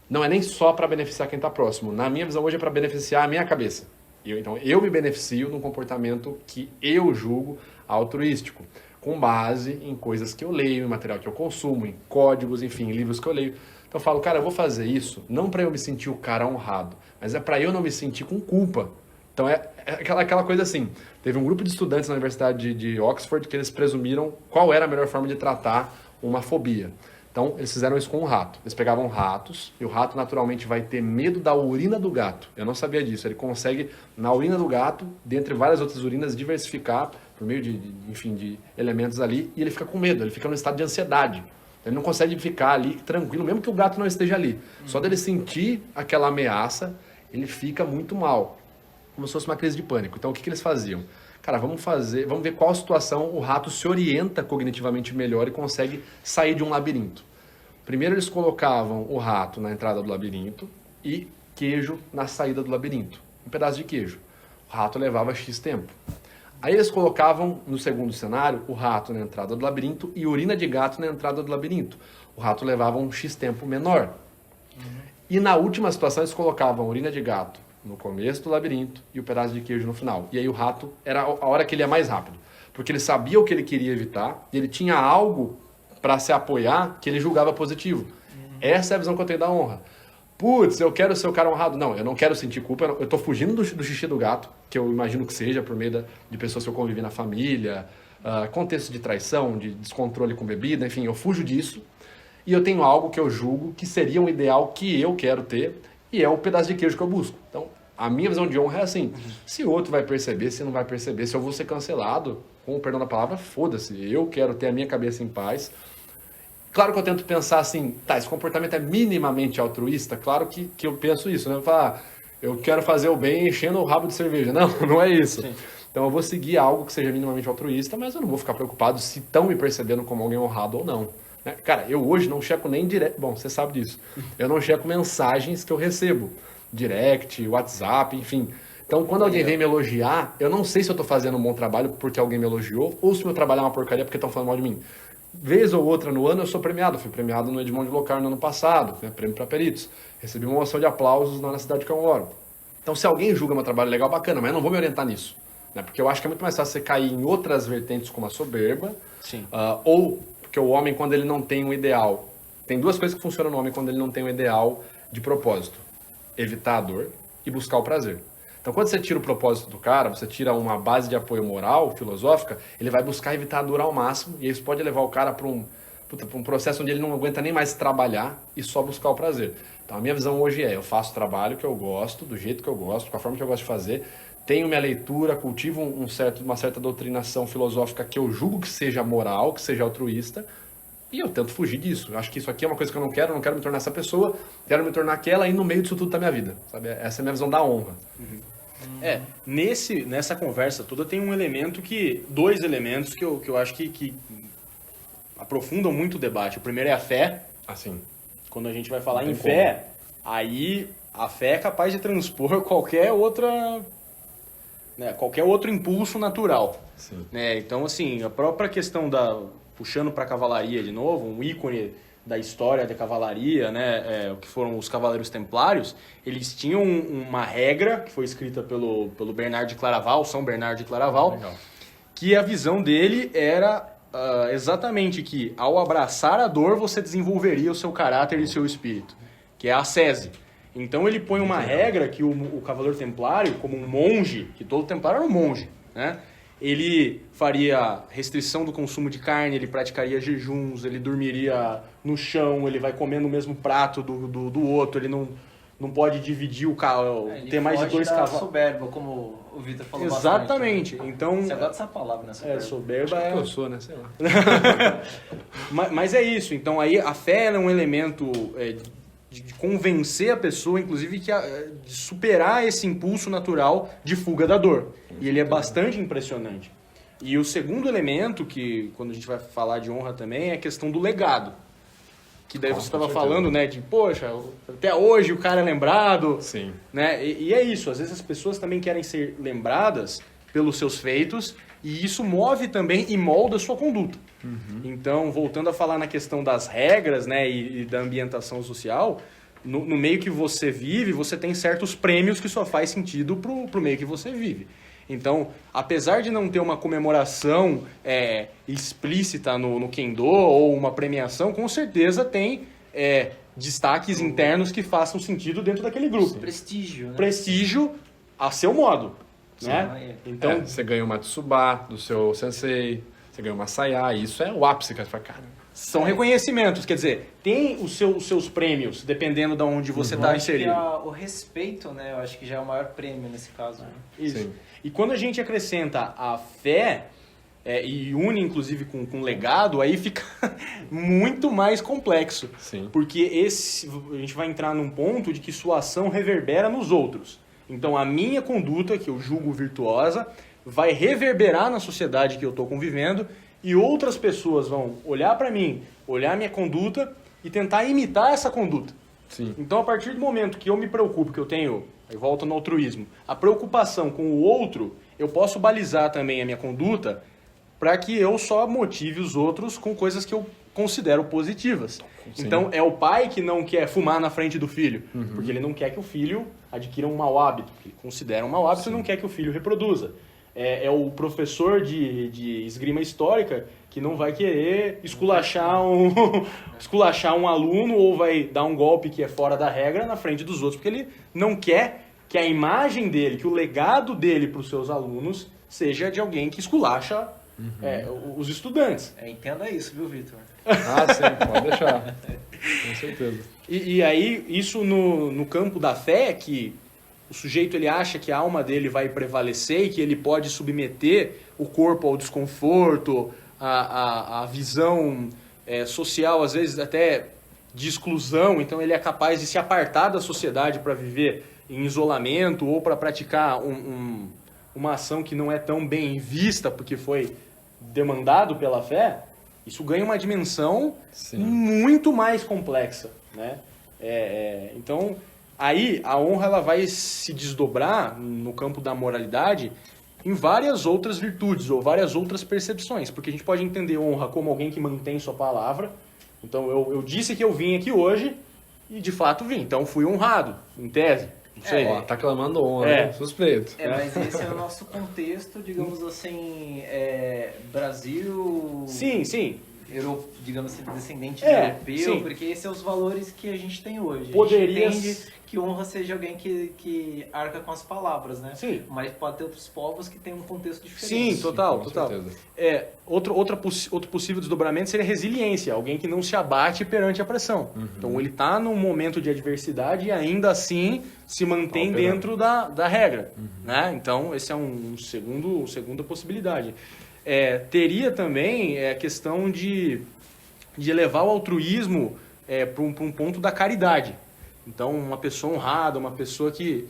não é nem só para beneficiar quem está próximo. Na minha visão hoje é para beneficiar a minha cabeça. Então eu me beneficio num comportamento que eu julgo altruístico, com base em coisas que eu leio, em material que eu consumo, em códigos, enfim, em livros que eu leio. Então eu falo, cara, eu vou fazer isso não para eu me sentir o cara honrado, mas é para eu não me sentir com culpa. Então é aquela coisa assim, teve um grupo de estudantes na Universidade de Oxford que eles presumiram qual era a melhor forma de tratar uma fobia. Então eles fizeram isso com um rato. Eles pegavam ratos e o rato naturalmente vai ter medo da urina do gato. Eu não sabia disso. Ele consegue, na urina do gato, dentre várias outras urinas, diversificar por meio de elementos ali e ele fica com medo, ele fica num estado de ansiedade. Ele não consegue ficar ali tranquilo, mesmo que o gato não esteja ali. Só dele sentir aquela ameaça, ele fica muito mal. Como se fosse uma crise de pânico. Então o que eles faziam? Cara, vamos ver qual situação o rato se orienta cognitivamente melhor e consegue sair de um labirinto. Primeiro eles colocavam o rato na entrada do labirinto e queijo na saída do labirinto. Um pedaço de queijo. O rato levava X tempo. Aí eles colocavam, no segundo cenário, o rato na entrada do labirinto e urina de gato na entrada do labirinto. O rato levava um X tempo menor. E na última situação eles colocavam urina de gato no começo do labirinto e o pedaço de queijo no final. E aí o rato era a hora que ele ia mais rápido. Porque ele sabia o que ele queria evitar e ele tinha algo para se apoiar que ele julgava positivo. Essa é a visão que eu tenho da honra. Putz, eu quero ser o cara honrado. Não, eu não quero sentir culpa. Eu estou fugindo do xixi do gato, que eu imagino que seja por meio de pessoas que eu convivi na família, contexto de traição, de descontrole com bebida, enfim, eu fujo disso. E eu tenho algo que eu julgo que seria um ideal que eu quero ter e é o pedaço de queijo que eu busco. Então, a minha visão de honra é assim, se o outro vai perceber, se não vai perceber, se eu vou ser cancelado, com o perdão da palavra, foda-se, eu quero ter a minha cabeça em paz. Claro que eu tento pensar assim, tá, esse comportamento é minimamente altruísta, claro que eu penso isso, né? Eu falo, eu quero fazer o bem enchendo o rabo de cerveja. Não, não é isso. Sim. Então eu vou seguir algo que seja minimamente altruísta, mas eu não vou ficar preocupado se estão me percebendo como alguém honrado ou não. Cara, eu hoje não checo nem direto, bom, você sabe disso, eu não checo mensagens que eu recebo, direct, WhatsApp, enfim. Então, quando alguém vem me elogiar, eu não sei se eu estou fazendo um bom trabalho porque alguém me elogiou ou se meu trabalho é uma porcaria porque estão falando mal de mim. Vez ou outra no ano eu sou premiado, fui premiado no Edmond de Locar no ano passado, né, prêmio para peritos, recebi uma moção de aplausos na cidade que eu moro. Então, se alguém julga meu trabalho legal, bacana, mas eu não vou me orientar nisso, né, porque eu acho que é muito mais fácil você cair em outras vertentes como a soberba, ou porque o homem, quando ele não tem um ideal, tem duas coisas que funcionam no homem quando ele não tem um ideal de propósito: evitar a dor e buscar o prazer. Então, quando você tira o propósito do cara, você tira uma base de apoio moral, filosófica, ele vai buscar evitar a dor ao máximo, e isso pode levar o cara para um processo onde ele não aguenta nem mais trabalhar e só buscar o prazer. Então, a minha visão hoje é, eu faço o trabalho que eu gosto, do jeito que eu gosto, com a forma que eu gosto de fazer, tenho minha leitura, cultivo uma certa doutrinação filosófica que eu julgo que seja moral, que seja altruísta, e eu tento fugir disso. Eu acho que isso aqui é uma coisa que eu não quero me tornar essa pessoa, quero me tornar aquela, e no meio disso tudo tá minha vida. Sabe? Essa é a minha visão da honra. Nessa conversa toda tem dois elementos que eu acho que aprofundam muito o debate. O primeiro é a fé. Assim. Quando a gente vai falar em fé, aí a fé é capaz de transpor qualquer outro impulso natural. Sim. Então, assim, a própria questão puxando para a cavalaria de novo, um ícone da história da cavalaria, o que foram os Cavaleiros Templários, eles tinham uma regra que foi escrita pelo Bernardo de Claraval, São Bernardo de Claraval, Legal. Que a visão dele era exatamente que ao abraçar a dor você desenvolveria o seu caráter e seu espírito, que é a ascese. Então ele põe uma regra que o Cavaleiro Templário, como um monge, que todo templário era um monge, né? Ele faria restrição do consumo de carne, ele praticaria jejuns, ele dormiria no chão, ele vai comer no mesmo prato do outro, ele não pode dividir o carro, ter mais de 2 cavalos. Soberba, como o Vitor falou. Exatamente. Bastante, né? Então, você gosta dessa palavra, né? Soberba. Soberba Acho que eu sou, né? Sei lá. mas é isso. Então aí a fé é um elemento de convencer a pessoa, inclusive, de superar esse impulso natural de fuga da dor. E ele é bastante impressionante. E o segundo elemento, que quando a gente vai falar de honra também, é a questão do legado. Que daí você estava falando, né, de, poxa, até hoje o cara é lembrado. Sim. Né? E é isso, às vezes as pessoas também querem ser lembradas pelos seus feitos, e isso move também e molda a sua conduta. Então, voltando a falar na questão das regras, né, e da ambientação social, no meio que você vive, você tem certos prêmios que só faz sentido pro meio que você vive. Então, apesar de não ter uma comemoração explícita no Kendo ou uma premiação, com certeza tem destaques internos que façam sentido dentro daquele grupo. Prestígio, né? Prestígio a seu modo, né? Então, você ganha uma Tsuba do seu sensei, você ganha uma Saya, e isso é o ápice, cara. Você fala, cara, são reconhecimentos, quer dizer, tem os seus prêmios, dependendo de onde você está inserido. O respeito, né? Eu acho que já é o maior prêmio nesse caso. Né? Isso. Sim. E quando a gente acrescenta a fé e une inclusive com legado, aí fica muito mais complexo. Sim. Porque a gente vai entrar num ponto de que sua ação reverbera nos outros. Então a minha conduta, que eu julgo virtuosa, vai reverberar na sociedade que eu estou convivendo e outras pessoas vão olhar para mim, olhar a minha conduta e tentar imitar essa conduta. Sim. Então, a partir do momento que eu me preocupo, que eu tenho, aí volta no altruísmo, a preocupação com o outro, eu posso balizar também a minha conduta para que eu só motive os outros com coisas que eu considero positivas. Sim. Então, é o pai que não quer fumar na frente do filho, porque ele não quer que o filho adquira um mau hábito, porque ele considera um mau hábito e não quer que o filho reproduza. É o professor de esgrima histórica que não vai querer esculachar um aluno ou vai dar um golpe que é fora da regra na frente dos outros, porque ele não quer que a imagem dele, que o legado dele para os seus alunos seja de alguém que esculacha os estudantes. Entenda isso, viu, Vitor? Ah, sim, pode deixar. Com certeza. E aí, isso no campo da fé, que o sujeito ele acha que a alma dele vai prevalecer e que ele pode submeter o corpo ao desconforto, a visão social, às vezes até de exclusão. Então ele é capaz de se apartar da sociedade para viver em isolamento ou para praticar uma ação que não é tão bem vista porque foi demandado pela fé. Isso ganha uma dimensão muito mais complexa, né? Então, aí a honra ela vai se desdobrar no campo da moralidade em várias outras virtudes ou várias outras percepções, porque a gente pode entender honra como alguém que mantém sua palavra. Então, eu disse que eu vim aqui hoje e de fato vim, então fui honrado, em tese. Não sei. Ó, tá clamando honra, né? Suspeito. Mas esse é o nosso contexto, digamos assim, Brasil... Sim. Digamos assim, descendente europeu, sim. porque esses são os valores que a gente tem hoje. Poderia... A gente entende que honra seja alguém que arca com as palavras, né? Sim. Mas pode ter outros povos que têm um contexto diferente. Sim, total. Com certeza. Outro possível desdobramento seria resiliência, alguém que não se abate perante a pressão. Então ele está num momento de adversidade e ainda assim se mantém dentro da regra. Né? Então esse é segunda possibilidade. Teria também a questão de elevar o altruísmo para um ponto da caridade. Então, uma pessoa honrada, uma pessoa que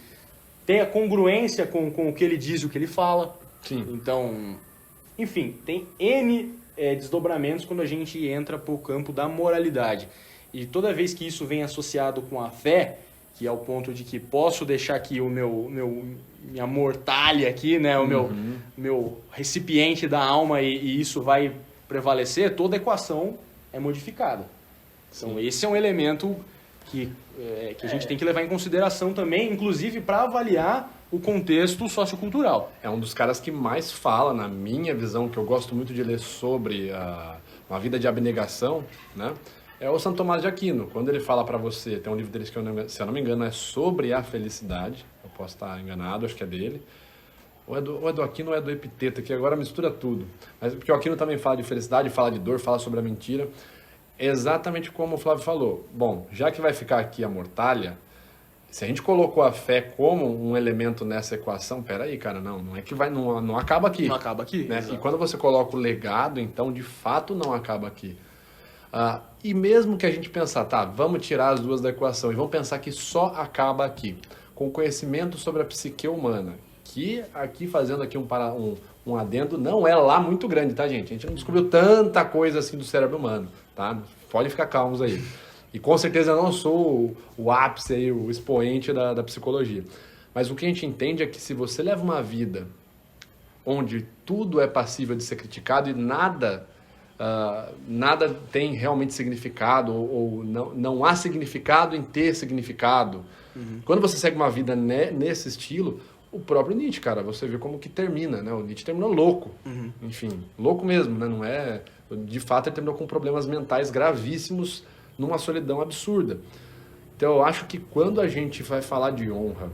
tenha congruência com o que ele diz e o que ele fala. Sim. Então, enfim, tem N desdobramentos quando a gente entra para o campo da moralidade. E toda vez que isso vem associado com a fé, que é o ponto de que posso deixar aqui minha mortalha aqui, né, o meu recipiente da alma e isso vai prevalecer, toda a equação é modificada. Então esse é um elemento que a gente tem que levar em consideração também, inclusive para avaliar o contexto sociocultural. É um dos caras que mais fala, na minha visão, que eu gosto muito de ler sobre uma vida de abnegação, né? É o Santo Tomás de Aquino. Quando ele fala para você, tem um livro dele que, se eu não me engano, é sobre a felicidade. Eu posso estar enganado, acho que é dele. Ou é do Aquino ou é do Epiteto, que agora mistura tudo. Mas porque o Aquino também fala de felicidade, fala de dor, fala sobre a mentira. Exatamente como o Flávio falou. Bom, já que vai ficar aqui a mortalha, se a gente colocou a fé como um elemento nessa equação, peraí, cara, não é que não acaba aqui. Não acaba aqui. Né? E quando você coloca o legado, então, de fato, não acaba aqui. E mesmo que a gente pensar, vamos tirar as duas da equação e vamos pensar que só acaba aqui, com conhecimento sobre a psique humana, que aqui fazendo aqui um adendo, não é lá muito grande, tá, gente? A gente não descobriu tanta coisa assim do cérebro humano, tá? Pode ficar calmos aí. E com certeza eu não sou o ápice aí, o expoente da psicologia. Mas o que a gente entende é que se você leva uma vida onde tudo é passível de ser criticado e nada nada tem realmente significado, ou não há significado em ter significado. Quando você segue uma vida nesse estilo, o próprio Nietzsche, cara, você vê como que termina, né? O Nietzsche terminou louco, enfim, louco mesmo, né? Não é... De fato, ele terminou com problemas mentais gravíssimos, numa solidão absurda. Então, eu acho que quando a gente vai falar de honra,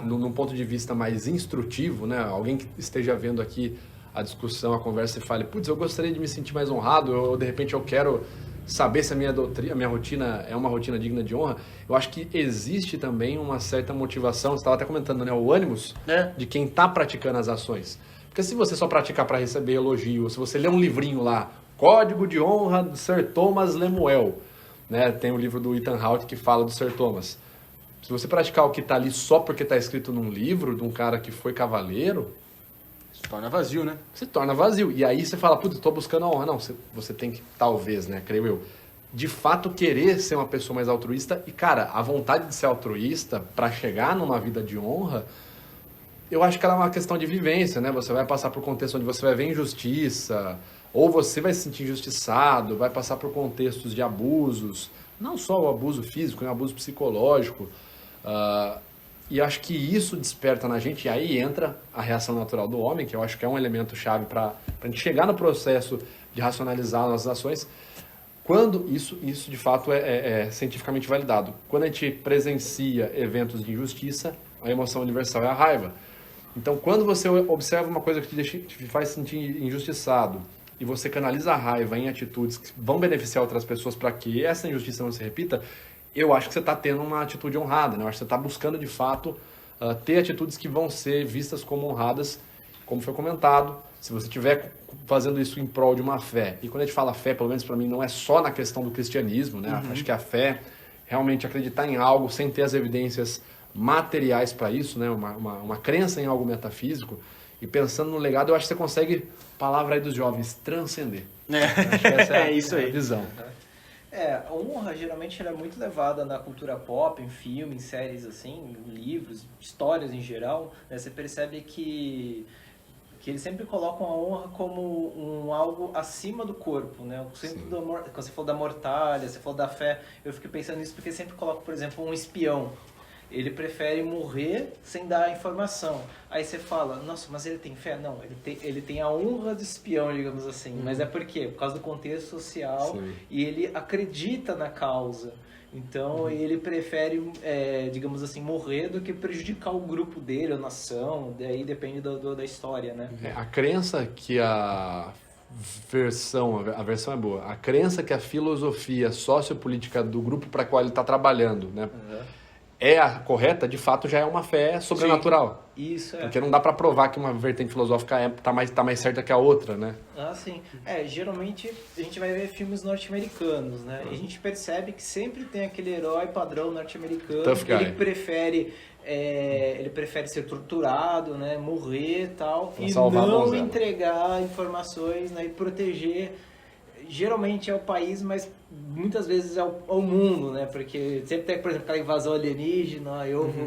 num ponto de vista mais instrutivo, né? Alguém que esteja vendo aqui a discussão, a conversa e fale, putz, eu gostaria de me sentir mais honrado, ou de repente eu quero saber se a minha rotina é uma rotina digna de honra, eu acho que existe também uma certa motivação, você estava até comentando, né, o ânimos de quem está praticando as ações. Porque se você só praticar para receber elogio, se você ler um livrinho lá, Código de Honra do Sir Thomas Lemuel, né, tem o livro do Ethan Hawke que fala do Sir Thomas. Se você praticar o que está ali só porque está escrito num livro de um cara que foi cavaleiro, Se torna vazio, né? se torna vazio. E aí você fala, putz, estou buscando a honra. Não, você tem que, talvez, né, creio eu, de fato querer ser uma pessoa mais altruísta. E, cara, a vontade de ser altruísta para chegar numa vida de honra, eu acho que ela é uma questão de vivência, né? Você vai passar por contextos onde você vai ver injustiça, ou você vai se sentir injustiçado, vai passar por contextos de abusos, não só o abuso físico, o abuso psicológico. E acho que isso desperta na gente, e aí entra a reação natural do homem, que eu acho que é um elemento chave para a gente chegar no processo de racionalizar nossas ações, quando isso de fato é cientificamente validado. Quando a gente presencia eventos de injustiça, a emoção universal é a raiva. Então, quando você observa uma coisa que te faz sentir injustiçado, e você canaliza a raiva em atitudes que vão beneficiar outras pessoas para que essa injustiça não se repita, eu acho que você está tendo uma atitude honrada, né? Eu acho que você está buscando, de fato, ter atitudes que vão ser vistas como honradas, como foi comentado. Se você estiver fazendo isso em prol de uma fé, e quando a gente fala fé, pelo menos para mim, não é só na questão do cristianismo, né? Acho que a fé, realmente acreditar em algo sem ter as evidências materiais para isso, né? Uma crença em algo metafísico, e pensando no legado, eu acho que você consegue, palavra aí dos jovens, transcender. Acho que essa é isso aí. A visão. A honra geralmente ela é muito levada na cultura pop, em filmes, em séries assim, em livros, histórias em geral, né? Você percebe que eles sempre colocam a honra como algo acima do corpo, né? Quando você falou da mortalha, você falou da fé, eu fico pensando nisso porque sempre coloco, por exemplo, um espião. Ele prefere morrer sem dar informação. Aí você fala, nossa, mas ele tem fé? Não, ele tem a honra do espião, digamos assim. Mas é por quê? Por causa do contexto social. Sim. E ele acredita na causa. Então ele prefere, digamos assim, morrer do que prejudicar o grupo dele, a nação. Daí depende da história, né? A crença que a versão é boa, a crença que a filosofia sociopolítica do grupo para qual ele está trabalhando, né? É a correta, de fato já é uma fé sobrenatural. Isso, Porque não dá para provar que uma vertente filosófica tá mais certa que a outra, né? Ah, sim. Geralmente a gente vai ver filmes norte-americanos, né? E a gente percebe que sempre tem aquele herói padrão norte-americano Tough que guy. ele prefere ser torturado, né? Morrer e tal, Pra e salvar a não donzela. entregar informações, né? E proteger. Geralmente é o país, mas muitas vezes é o mundo, né? Porque sempre tem, por exemplo, aquela invasão alienígena,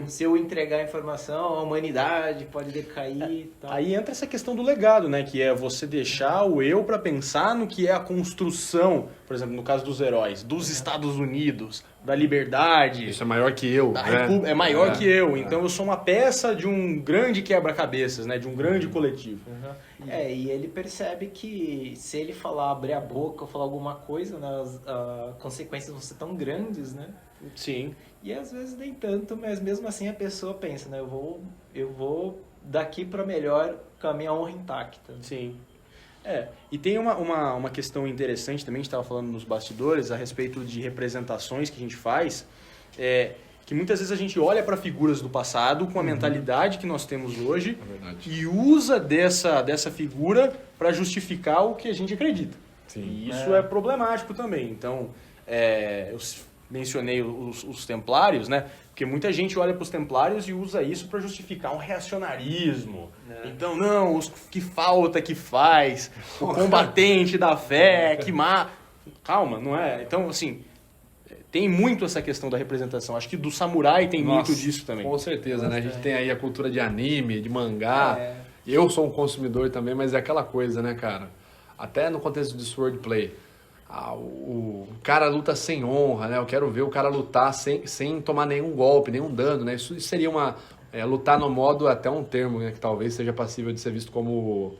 se eu entregar a informação, a humanidade pode decair e tal. Aí entra essa questão do legado, né? Que é você deixar o eu para pensar no que é a construção, por exemplo, no caso dos heróis, dos Estados Unidos, da liberdade. Isso é maior que eu, da né? é maior que eu, então eu sou uma peça de um grande quebra-cabeças, né? De um grande coletivo. E ele percebe que se ele abrir a boca ou falar alguma coisa, né, as consequências vão ser tão grandes, né? Sim. E às vezes nem tanto, mas mesmo assim a pessoa pensa, né? Eu vou daqui para melhor com a minha honra intacta. Sim. E tem uma questão interessante também, a gente estava falando nos bastidores, a respeito de representações que a gente faz, que muitas vezes a gente olha para figuras do passado com a mentalidade que nós temos hoje e usa dessa figura para justificar o que a gente acredita. Sim. E isso é problemático também. Então, eu mencionei os templários, né? Porque muita gente olha para os templários e usa isso para justificar um reacionarismo. Então, não, os que falta que faz, o combatente da fé, que mata. Calma, não é? Então, assim, tem muito essa questão da representação. Acho que do samurai tem muito disso também. Com certeza, né? A gente tem aí a cultura de anime, de mangá. Eu sou um consumidor também, mas é aquela coisa, né, cara? até no contexto de swordplay, o cara luta sem honra, né? Eu quero ver o cara lutar sem tomar nenhum golpe, nenhum dano, né? Isso seria lutar no modo, até um termo, né, que talvez seja passível de ser visto como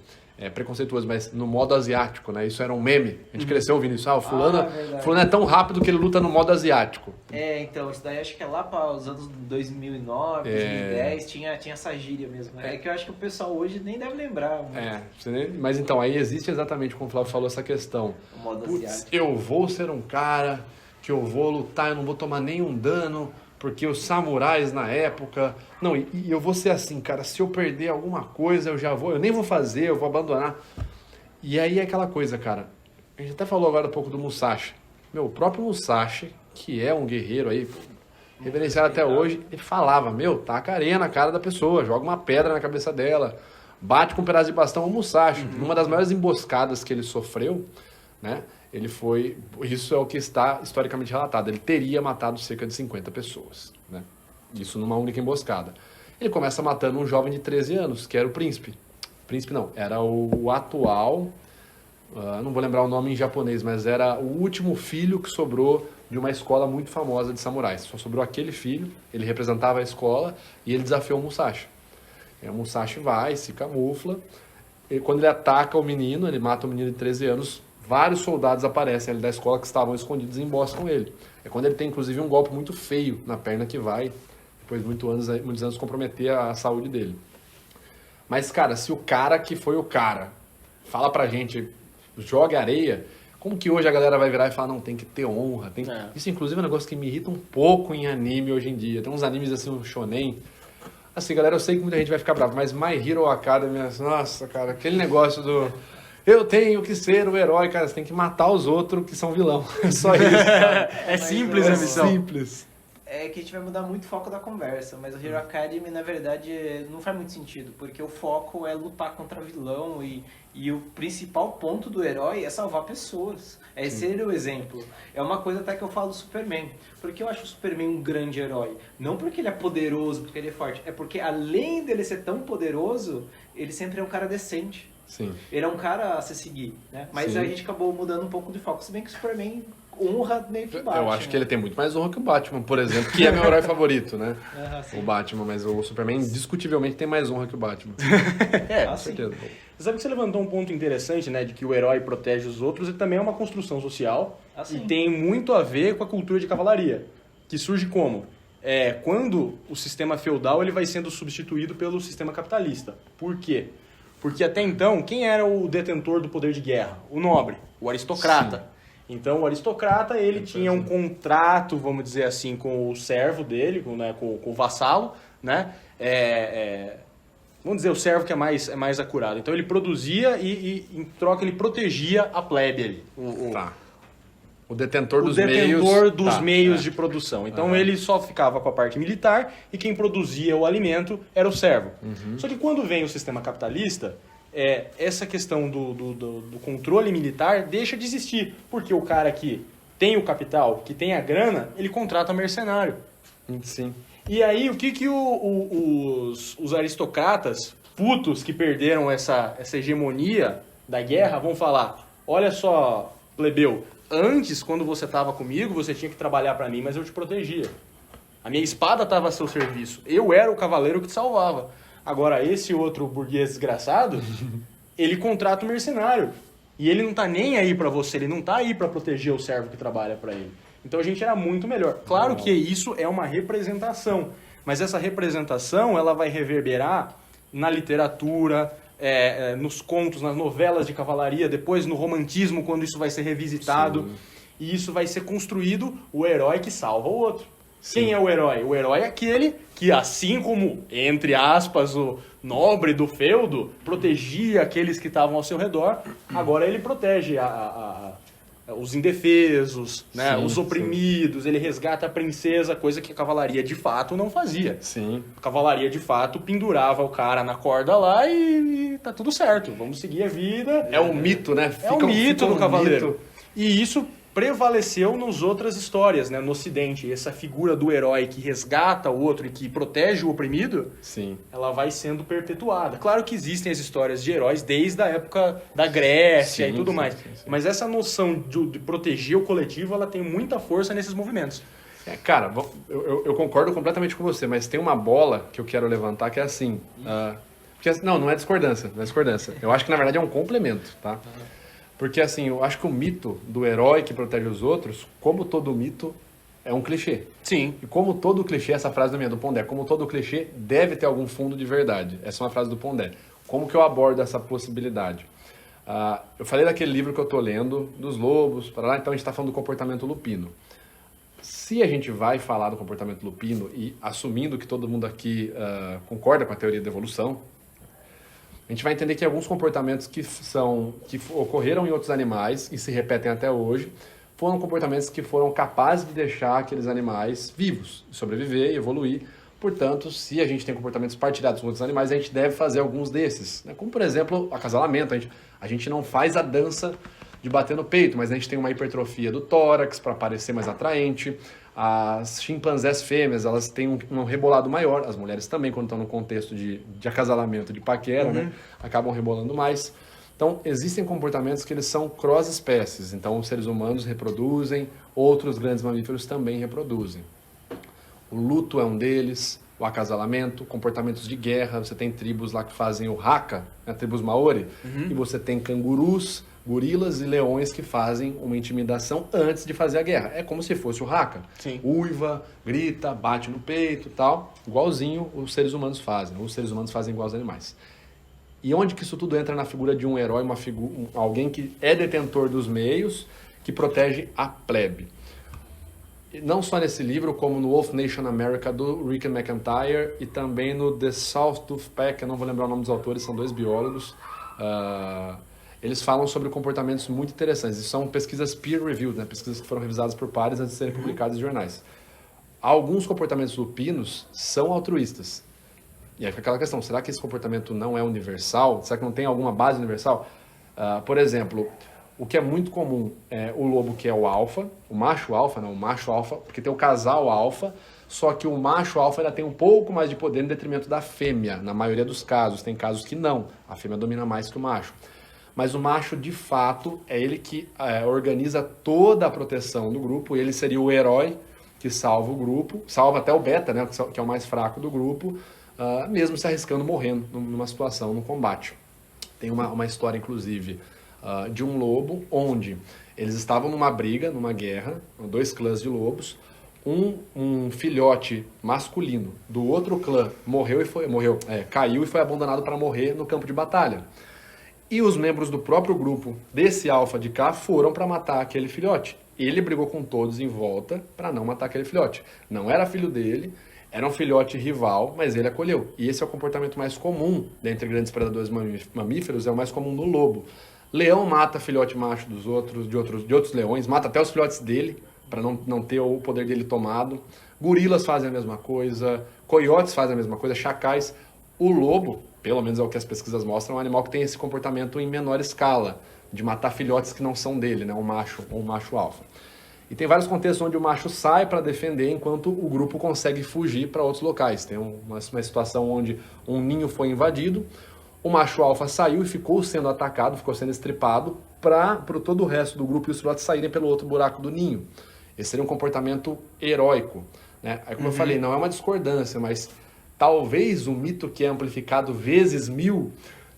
preconceituoso, mas no modo asiático, né? Isso era um meme. A gente cresceu ouvindo isso. O fulano é tão rápido que ele luta no modo asiático. Então, isso daí acho que é lá para os anos 2009, 2010, tinha essa gíria mesmo. É que eu acho que o pessoal hoje nem deve lembrar. Mas então, aí existe exatamente, como o Flávio falou, essa questão. O modo asiático. Eu vou ser um cara que eu vou lutar, eu não vou tomar nenhum dano, porque os samurais na época... Não, e eu vou ser assim, cara, se eu perder alguma coisa, eu nem vou fazer, eu vou abandonar. E aí é aquela coisa, cara, a gente até falou agora um pouco do Musashi. O próprio Musashi, que é um guerreiro aí, reverenciado até hoje, ele falava, taca areia na cara da pessoa, joga uma pedra na cabeça dela, bate com um pedaço de bastão. O Musashi, numa das maiores emboscadas que ele sofreu, né? Isso é o que está historicamente relatado. Ele teria matado cerca de 50 pessoas, né? Isso numa única emboscada. Ele começa matando um jovem de 13 anos, que era o príncipe. Príncipe não, era o atual, não vou lembrar o nome em japonês, mas era o último filho que sobrou de uma escola muito famosa de samurais. Só sobrou aquele filho, ele representava a escola e ele desafiou o Musashi. O Musashi vai, se camufla, e quando ele ataca o menino, ele mata o menino de 13 anos, vários soldados aparecem ali da escola que estavam escondidos e emboscam ele. É quando ele tem, inclusive, um golpe muito feio na perna que vai, depois de muitos anos, comprometer a saúde dele. Mas, cara, se o cara que foi o cara fala pra gente, joga areia, como que hoje a galera vai virar e falar, não, tem que ter honra? Isso, inclusive, é um negócio que me irrita um pouco em anime hoje em dia. Tem uns animes assim, um shonen. Assim, galera, eu sei que muita gente vai ficar brava, mas My Hero Academia, nossa, cara, aquele negócio do... Eu tenho que ser o herói, cara. Você tem que matar os outros que são vilão. É só isso, cara. É simples a missão. Simples. É que a gente vai mudar muito o foco da conversa, mas o Hero Academy, na verdade, não faz muito sentido, porque o foco é lutar contra vilão e o principal ponto do herói é salvar pessoas, é ser o exemplo. É uma coisa até que eu falo do Superman, porque eu acho o Superman um grande herói. Não porque ele é poderoso, porque ele é forte, é porque além dele ser tão poderoso, ele sempre é um cara decente. Sim. Ele é um cara a se seguir, né? Mas Sim. a gente acabou mudando um pouco de foco, se bem que o Superman honra meio que o Batman. Eu acho que ele tem muito mais honra que o Batman, por exemplo, que é meu herói favorito, né? Sim. O Batman, mas o Superman indiscutivelmente tem mais honra que o Batman. Com certeza. Você sabe que você levantou um ponto interessante, né? De que o herói protege os outros e também é uma construção social e tem muito a ver com a cultura de cavalaria, que surge como? Quando o sistema feudal ele vai sendo substituído pelo sistema capitalista. Por quê? Porque até então, quem era o detentor do poder de guerra? O nobre, o aristocrata. Sim. Então, o aristocrata, ele tinha um contrato, vamos dizer assim, com o servo dele, com o vassalo, né? Vamos dizer, o servo que é mais acurado. Então, ele produzia e em troca, ele protegia a plebe ali. O detentor dos meios de produção. Então, ele só ficava com a parte militar e quem produzia o alimento era o servo. Só que quando vem o sistema capitalista, essa questão do controle militar deixa de existir. Porque o cara que tem o capital, que tem a grana, ele contrata mercenário. Sim. E aí, o que os aristocratas, putos que perderam essa hegemonia da guerra, vão falar? Olha só, plebeu, antes, quando você estava comigo, você tinha que trabalhar para mim, mas eu te protegia. A minha espada estava a seu serviço. Eu era o cavaleiro que te salvava. Agora, esse outro burguês desgraçado, ele contrata o mercenário. E ele não tá nem aí para você, ele não tá aí para proteger o servo que trabalha para ele. Então a gente era muito melhor. Claro que isso é uma representação, mas essa representação ela vai reverberar na literatura, nos contos, nas novelas de cavalaria, depois no romantismo, quando isso vai ser revisitado. Sim. E isso vai ser construído o herói que salva o outro. Sim. Quem é o herói? O herói é aquele que, assim como, entre aspas, o nobre do feudo protegia aqueles que estavam ao seu redor, agora ele protege os indefesos, né? Sim, os oprimidos, ele resgata a princesa, coisa que a cavalaria de fato não fazia. Sim. A cavalaria de fato pendurava o cara na corda lá e tá tudo certo, vamos seguir a vida. É um mito, né? É um mito do cavaleiro. E isso prevaleceu nas outras histórias, né, no Ocidente. Essa figura do herói que resgata o outro e que protege o oprimido, Sim. ela vai sendo perpetuada. Claro que existem as histórias de heróis desde a época da Grécia Sim, e tudo sim, mais. sim, sim. Mas essa noção de proteger o coletivo, ela tem muita força nesses movimentos. Cara, eu concordo completamente com você, mas tem uma bola que eu quero levantar que é assim. Porque, não é discordância, não é discordância. Eu acho que na verdade é um complemento, tá? Porque assim, eu acho que o mito do herói que protege os outros, como todo mito, é um clichê. Sim. E como todo clichê, essa frase do Pondé, como todo clichê, deve ter algum fundo de verdade. Essa é uma frase do Pondé. Como que eu abordo essa possibilidade? Eu falei daquele livro que eu estou lendo, dos lobos, então a gente está falando do comportamento lupino. Se a gente vai falar do comportamento lupino e assumindo que todo mundo aqui concorda com a teoria da evolução, a gente vai entender que alguns comportamentos que ocorreram em outros animais e se repetem até hoje foram comportamentos que foram capazes de deixar aqueles animais vivos, sobreviver e evoluir. Portanto, se a gente tem comportamentos partilhados com outros animais, a gente deve fazer alguns desses, né? Como, por exemplo, acasalamento. A gente não faz a dança de bater no peito, mas a gente tem uma hipertrofia do tórax para parecer mais atraente. As chimpanzés fêmeas, elas têm um rebolado maior. As mulheres também, quando estão no contexto de acasalamento, de paquera, né, acabam rebolando mais. Então, existem comportamentos que eles são cross-espécies. Então, os seres humanos reproduzem, outros grandes mamíferos também reproduzem. O luto é um deles, o acasalamento, comportamentos de guerra. Você tem tribos lá que fazem o haka, né, tribos maori, e você tem cangurus, gorilas e leões que fazem uma intimidação antes de fazer a guerra. É como se fosse o haka. Sim. Uiva, grita, bate no peito, tal. Igualzinho os seres humanos fazem. Os seres humanos fazem igual aos animais. E onde que isso tudo entra na figura de um herói, alguém que é detentor dos meios, que protege a plebe? E não só nesse livro, como no Wolf Nation America, do Rick McIntyre, e também no The Sawtooth Pack, eu não vou lembrar o nome dos autores, são 2 biólogos. Eles falam sobre comportamentos muito interessantes. Isso são pesquisas peer-reviewed, né? Pesquisas que foram revisadas por pares antes de serem publicadas em jornais. Alguns comportamentos lupinos são altruístas. E aí fica aquela questão, será que esse comportamento não é universal? Será que não tem alguma base universal? Por exemplo, o que é muito comum é o lobo que é o alfa, o macho alfa, porque tem o casal alfa, só que o macho alfa ainda tem um pouco mais de poder em detrimento da fêmea, na maioria dos casos. Tem casos que não, a fêmea domina mais que o macho. Mas o macho, de fato, é ele que organiza toda a proteção do grupo. Ele seria o herói que salva o grupo, salva até o beta, né, que é o mais fraco do grupo, mesmo se arriscando morrendo numa situação, num combate. Tem uma história, inclusive, de um lobo, onde eles estavam numa briga, numa guerra, 2 clãs de lobos. Um filhote masculino do outro clã caiu e foi abandonado para morrer no campo de batalha. E os membros do próprio grupo desse alfa de cá foram para matar aquele filhote. Ele brigou com todos em volta para não matar aquele filhote. Não era filho dele, era um filhote rival, mas ele acolheu. E esse é o comportamento mais comum dentre grandes predadores mamíferos, é o mais comum no lobo. Leão mata filhote macho de outros leões, mata até os filhotes dele, para não ter o poder dele tomado. Gorilas fazem a mesma coisa, coiotes fazem a mesma coisa, chacais. O lobo, pelo menos é o que as pesquisas mostram, é um animal que tem esse comportamento em menor escala, de matar filhotes que não são dele, né? Um macho ou um macho alfa. E tem vários contextos onde o macho sai para defender enquanto o grupo consegue fugir para outros locais. Tem uma situação onde um ninho foi invadido, o macho alfa saiu e ficou sendo atacado, ficou sendo estripado, para todo o resto do grupo e os filhotes saírem pelo outro buraco do ninho. Esse seria um comportamento heróico, né? Aí, como eu falei, não é uma discordância, mas talvez o mito que é amplificado vezes 1000,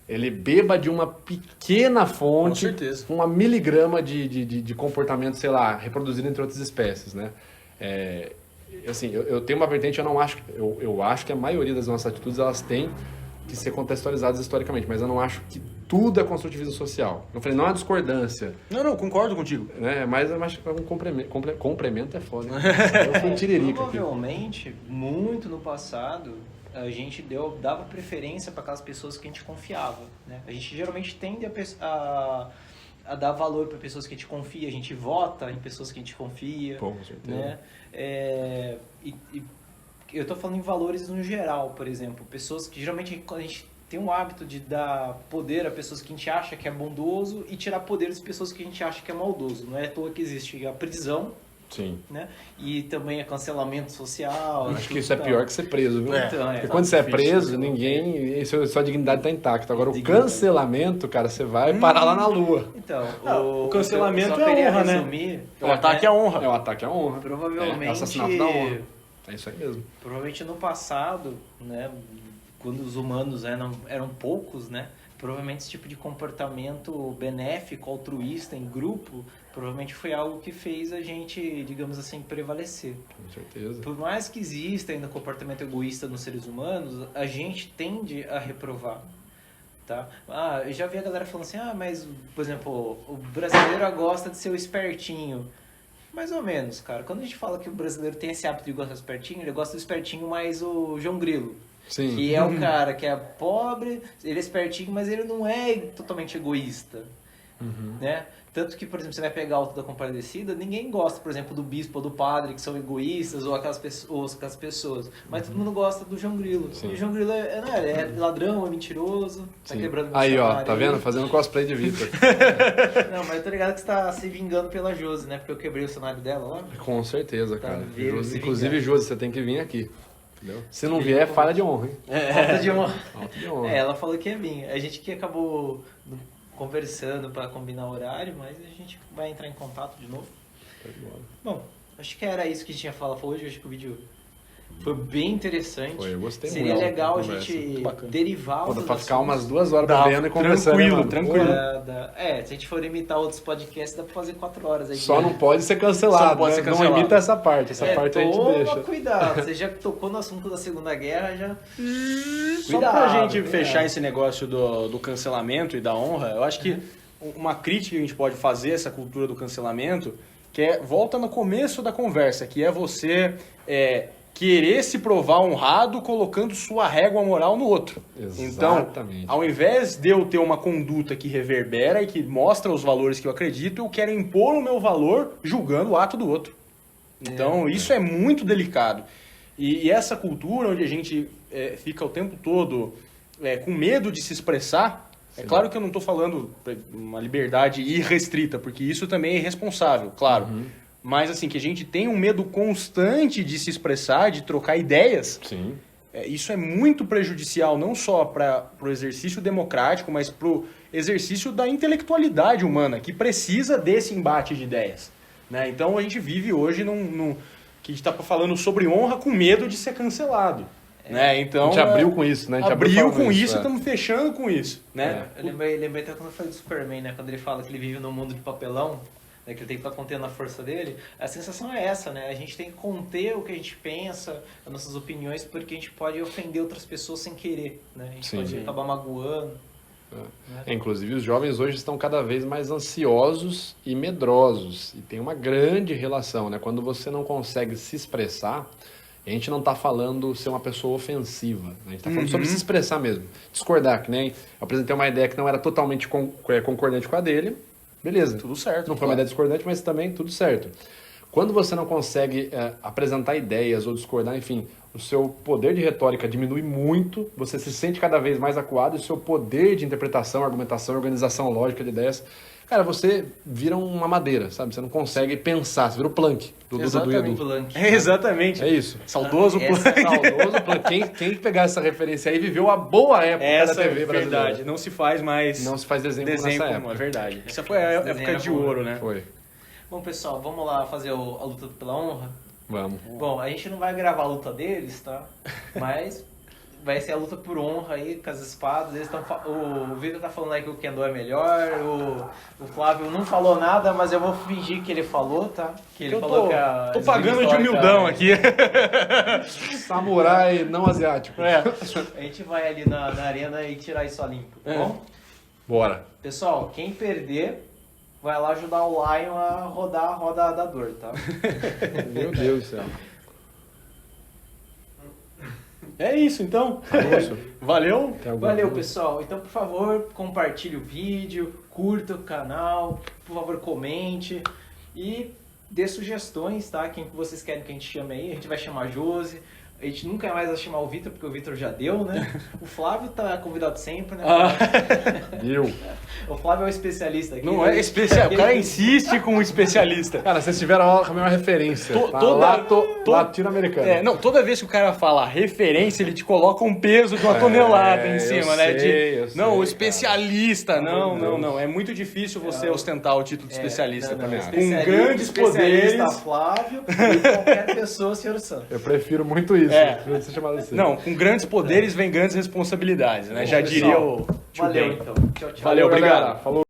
ele beba de uma pequena fonte, com certeza, uma miligrama de comportamento, sei lá, reproduzido entre outras espécies, né? Assim, eu tenho uma vertente, eu acho que a maioria das nossas atitudes, elas têm que ser contextualizadas historicamente, mas eu não acho que tudo é construtivismo social. Eu falei, não é discordância. Não, concordo contigo. Né? Mas eu acho que um complemento é foda. Eu fui tiririca aqui. Provavelmente, muito no passado, a gente dava preferência para aquelas pessoas que a gente confiava, né? A gente geralmente tende a dar valor para pessoas que a gente confia, a gente vota em pessoas que a gente confia. Pô, com certeza. Né? Eu tô falando em valores no geral, por exemplo. Pessoas que geralmente, quando a gente tem um hábito de dar poder a pessoas que a gente acha que é bondoso e tirar poder das pessoas que a gente acha que é maldoso. Não é à toa que existe a prisão, Sim. né? E também é cancelamento social. Eu acho que isso é pior que ser preso, viu? Então, Porque quando você é difícil, preso, né? ninguém. Sua dignidade tá intacta. Agora, o Dignidade. cancelamento, cara, você vai parar lá na lua. Então, O cancelamento só queria é honra, né? resumir, O ataque à honra. É o ataque à honra. Provavelmente. É o assassinato da honra. É isso aí mesmo. Provavelmente no passado, né, quando os humanos eram poucos, né, provavelmente esse tipo de comportamento benéfico, altruísta, em grupo, provavelmente foi algo que fez a gente, digamos assim, prevalecer. Com certeza. Por mais que exista ainda comportamento egoísta nos seres humanos, a gente tende a reprovar. Tá? Eu já vi a galera falando assim, mas, por exemplo, o brasileiro gosta de ser o espertinho. Mais ou menos, cara. Quando a gente fala que o brasileiro tem esse hábito de gostar do espertinho, ele gosta do espertinho mais o João Grilo. Sim. Que é o cara que é pobre, ele é espertinho, mas ele não é totalmente egoísta. Né? Tanto que, por exemplo, você vai pegar o Auto da Compadecida, ninguém gosta, por exemplo, do bispo ou do padre, que são egoístas, ou aquelas pessoas. Mas todo mundo gosta do João Grilo. Sim. E o João Grilo é ladrão, é mentiroso, tá Sim. quebrando meu Aí, ó, salário tá vendo? Fazendo cosplay de Vitor. Não, mas eu tô ligado que você tá se vingando pela Josi, né? Porque eu quebrei o cenário dela lá. Com certeza, Tá, cara. veio Josi, se inclusive, vingar. Josi, você tem que vir aqui. Entendeu? Se não vier, falha de honra, hein? Falta de uma... Falta de honra. Ela falou que ia vir. A gente que acabou conversando pra combinar o horário, mas a gente vai entrar em contato de novo. Tá de bola. Bom, acho que era isso que a gente ia falar hoje. Acho que o vídeo foi bem interessante. Foi, eu gostei Seria muito da legal a conversa. gente Muito bacana. derivar Pô, dá outros pra ficar assuntos. umas 2 horas Dá, bebendo e conversando. tranquilo, mano. tranquilo. Se a gente for imitar outros podcasts, dá pra fazer 4 horas aí. Só não pode ser cancelado. Só não pode né? ser cancelado. Não imita essa parte. Essa parte a gente toma deixa. cuidado. Você já tocou no assunto da Segunda Guerra, já... Só pra gente é. fechar esse negócio do cancelamento e da honra, eu acho que uma crítica que a gente pode fazer a essa cultura do cancelamento, que volta no começo da conversa, que é você querer se provar honrado colocando sua régua moral no outro. Exatamente. Então, ao invés de eu ter uma conduta que reverbera e que mostra os valores que eu acredito, eu quero impor o meu valor julgando o ato do outro. Então, isso é muito delicado. E essa cultura onde a gente fica o tempo todo com medo de se expressar, é claro que eu não estou falando uma liberdade irrestrita, porque isso também é irresponsável, claro. Mas assim, que a gente tem um medo constante de se expressar, de trocar ideias, Sim. isso é muito prejudicial, não só para o exercício democrático, mas para o exercício da intelectualidade humana, que precisa desse embate de ideias. Né? Então a gente vive hoje que a gente está falando sobre honra com medo de ser cancelado. Né? Então, A gente abriu com isso, né? A gente abriu falando com isso, é. estamos fechando com isso. Né? Eu lembrei até quando eu falei do Superman, né? Quando ele fala que ele vive num mundo de papelão, né? Que ele tem que estar contendo a força dele. A sensação é essa, né? A gente tem que conter o que a gente pensa, as nossas opiniões, porque a gente pode ofender outras pessoas sem querer, né? A gente Sim. pode acabar magoando. Inclusive, os jovens hoje estão cada vez mais ansiosos e medrosos. E tem uma grande relação, né? Quando você não consegue se expressar, a gente não está falando ser uma pessoa ofensiva. Né? A gente está falando sobre se expressar mesmo. Discordar, que nem eu apresentei uma ideia que não era totalmente concordante com a dele. Beleza. Tudo certo. Não foi uma ideia discordante, mas também tudo certo. Quando você não consegue apresentar ideias ou discordar, enfim, o seu poder de retórica diminui muito, você se sente cada vez mais acuado e o seu poder de interpretação, argumentação, organização lógica de ideias, cara, você vira uma madeira, sabe? Você não consegue pensar, você vira o Planck do Dudu e Edu. Planck. Exatamente. É isso. Saudoso Essa- Saudoso Planck. Quem pegar essa referência aí viveu a boa época Essa da TV é brasileira. verdade. Não se faz mais Não se faz desenho, nessa como época. é verdade. Essa foi a Esse época desenho de era bom. ouro, né? Foi. Bom, pessoal, vamos lá fazer a luta pela honra? Vamos. Bom, a gente não vai gravar a luta deles, tá? Mas vai ser a luta por honra aí, com as espadas. Eles o Vitor tá falando aí que o Kendo é melhor, o Flávio não falou nada, mas eu vou fingir que ele falou, tá? Que ele Eu falou tô, que a tô pagando de histórica humildão é- aqui. Samurai não asiático. A gente vai ali na arena e tirar isso a limpo, tá bom? Bora. Pessoal, quem perder vai lá ajudar o Lion a rodar a roda da dor, tá? Meu Deus do céu. É isso, então. Isso. Valeu. Tem alguma Valeu, coisa? pessoal. Então, por favor, compartilhe o vídeo, curta o canal, por favor, comente e dê sugestões, tá? Quem que vocês querem que a gente chame aí? A gente vai chamar a Josi. A gente nunca mais vai chamar o Vitor, porque o Vitor já deu, né? O Flávio tá convidado sempre, né? Eu. O Flávio é o especialista aqui. Não é especial, o cara insiste com o especialista. Cara, vocês tiveram a mesma referência. To- tá? toda- Latino-americana. Não, toda vez que o cara fala referência, ele te coloca um peso de uma tonelada em eu cima, né? sei, eu sei, não, o cara. especialista. Meu Deus. Não. É muito difícil você ostentar o título de especialista não, também. não, Com grandes poderes. Especialista Flávio e qualquer pessoa, senhor Santos. Eu prefiro muito isso. É. Prefiro ser chamado assim. Não, com grandes poderes vem grandes responsabilidades, né? Já Bom, diria pessoal, o tio Valeu, Ben. então. Tchau, tchau. Valeu, obrigado. galera. Falou.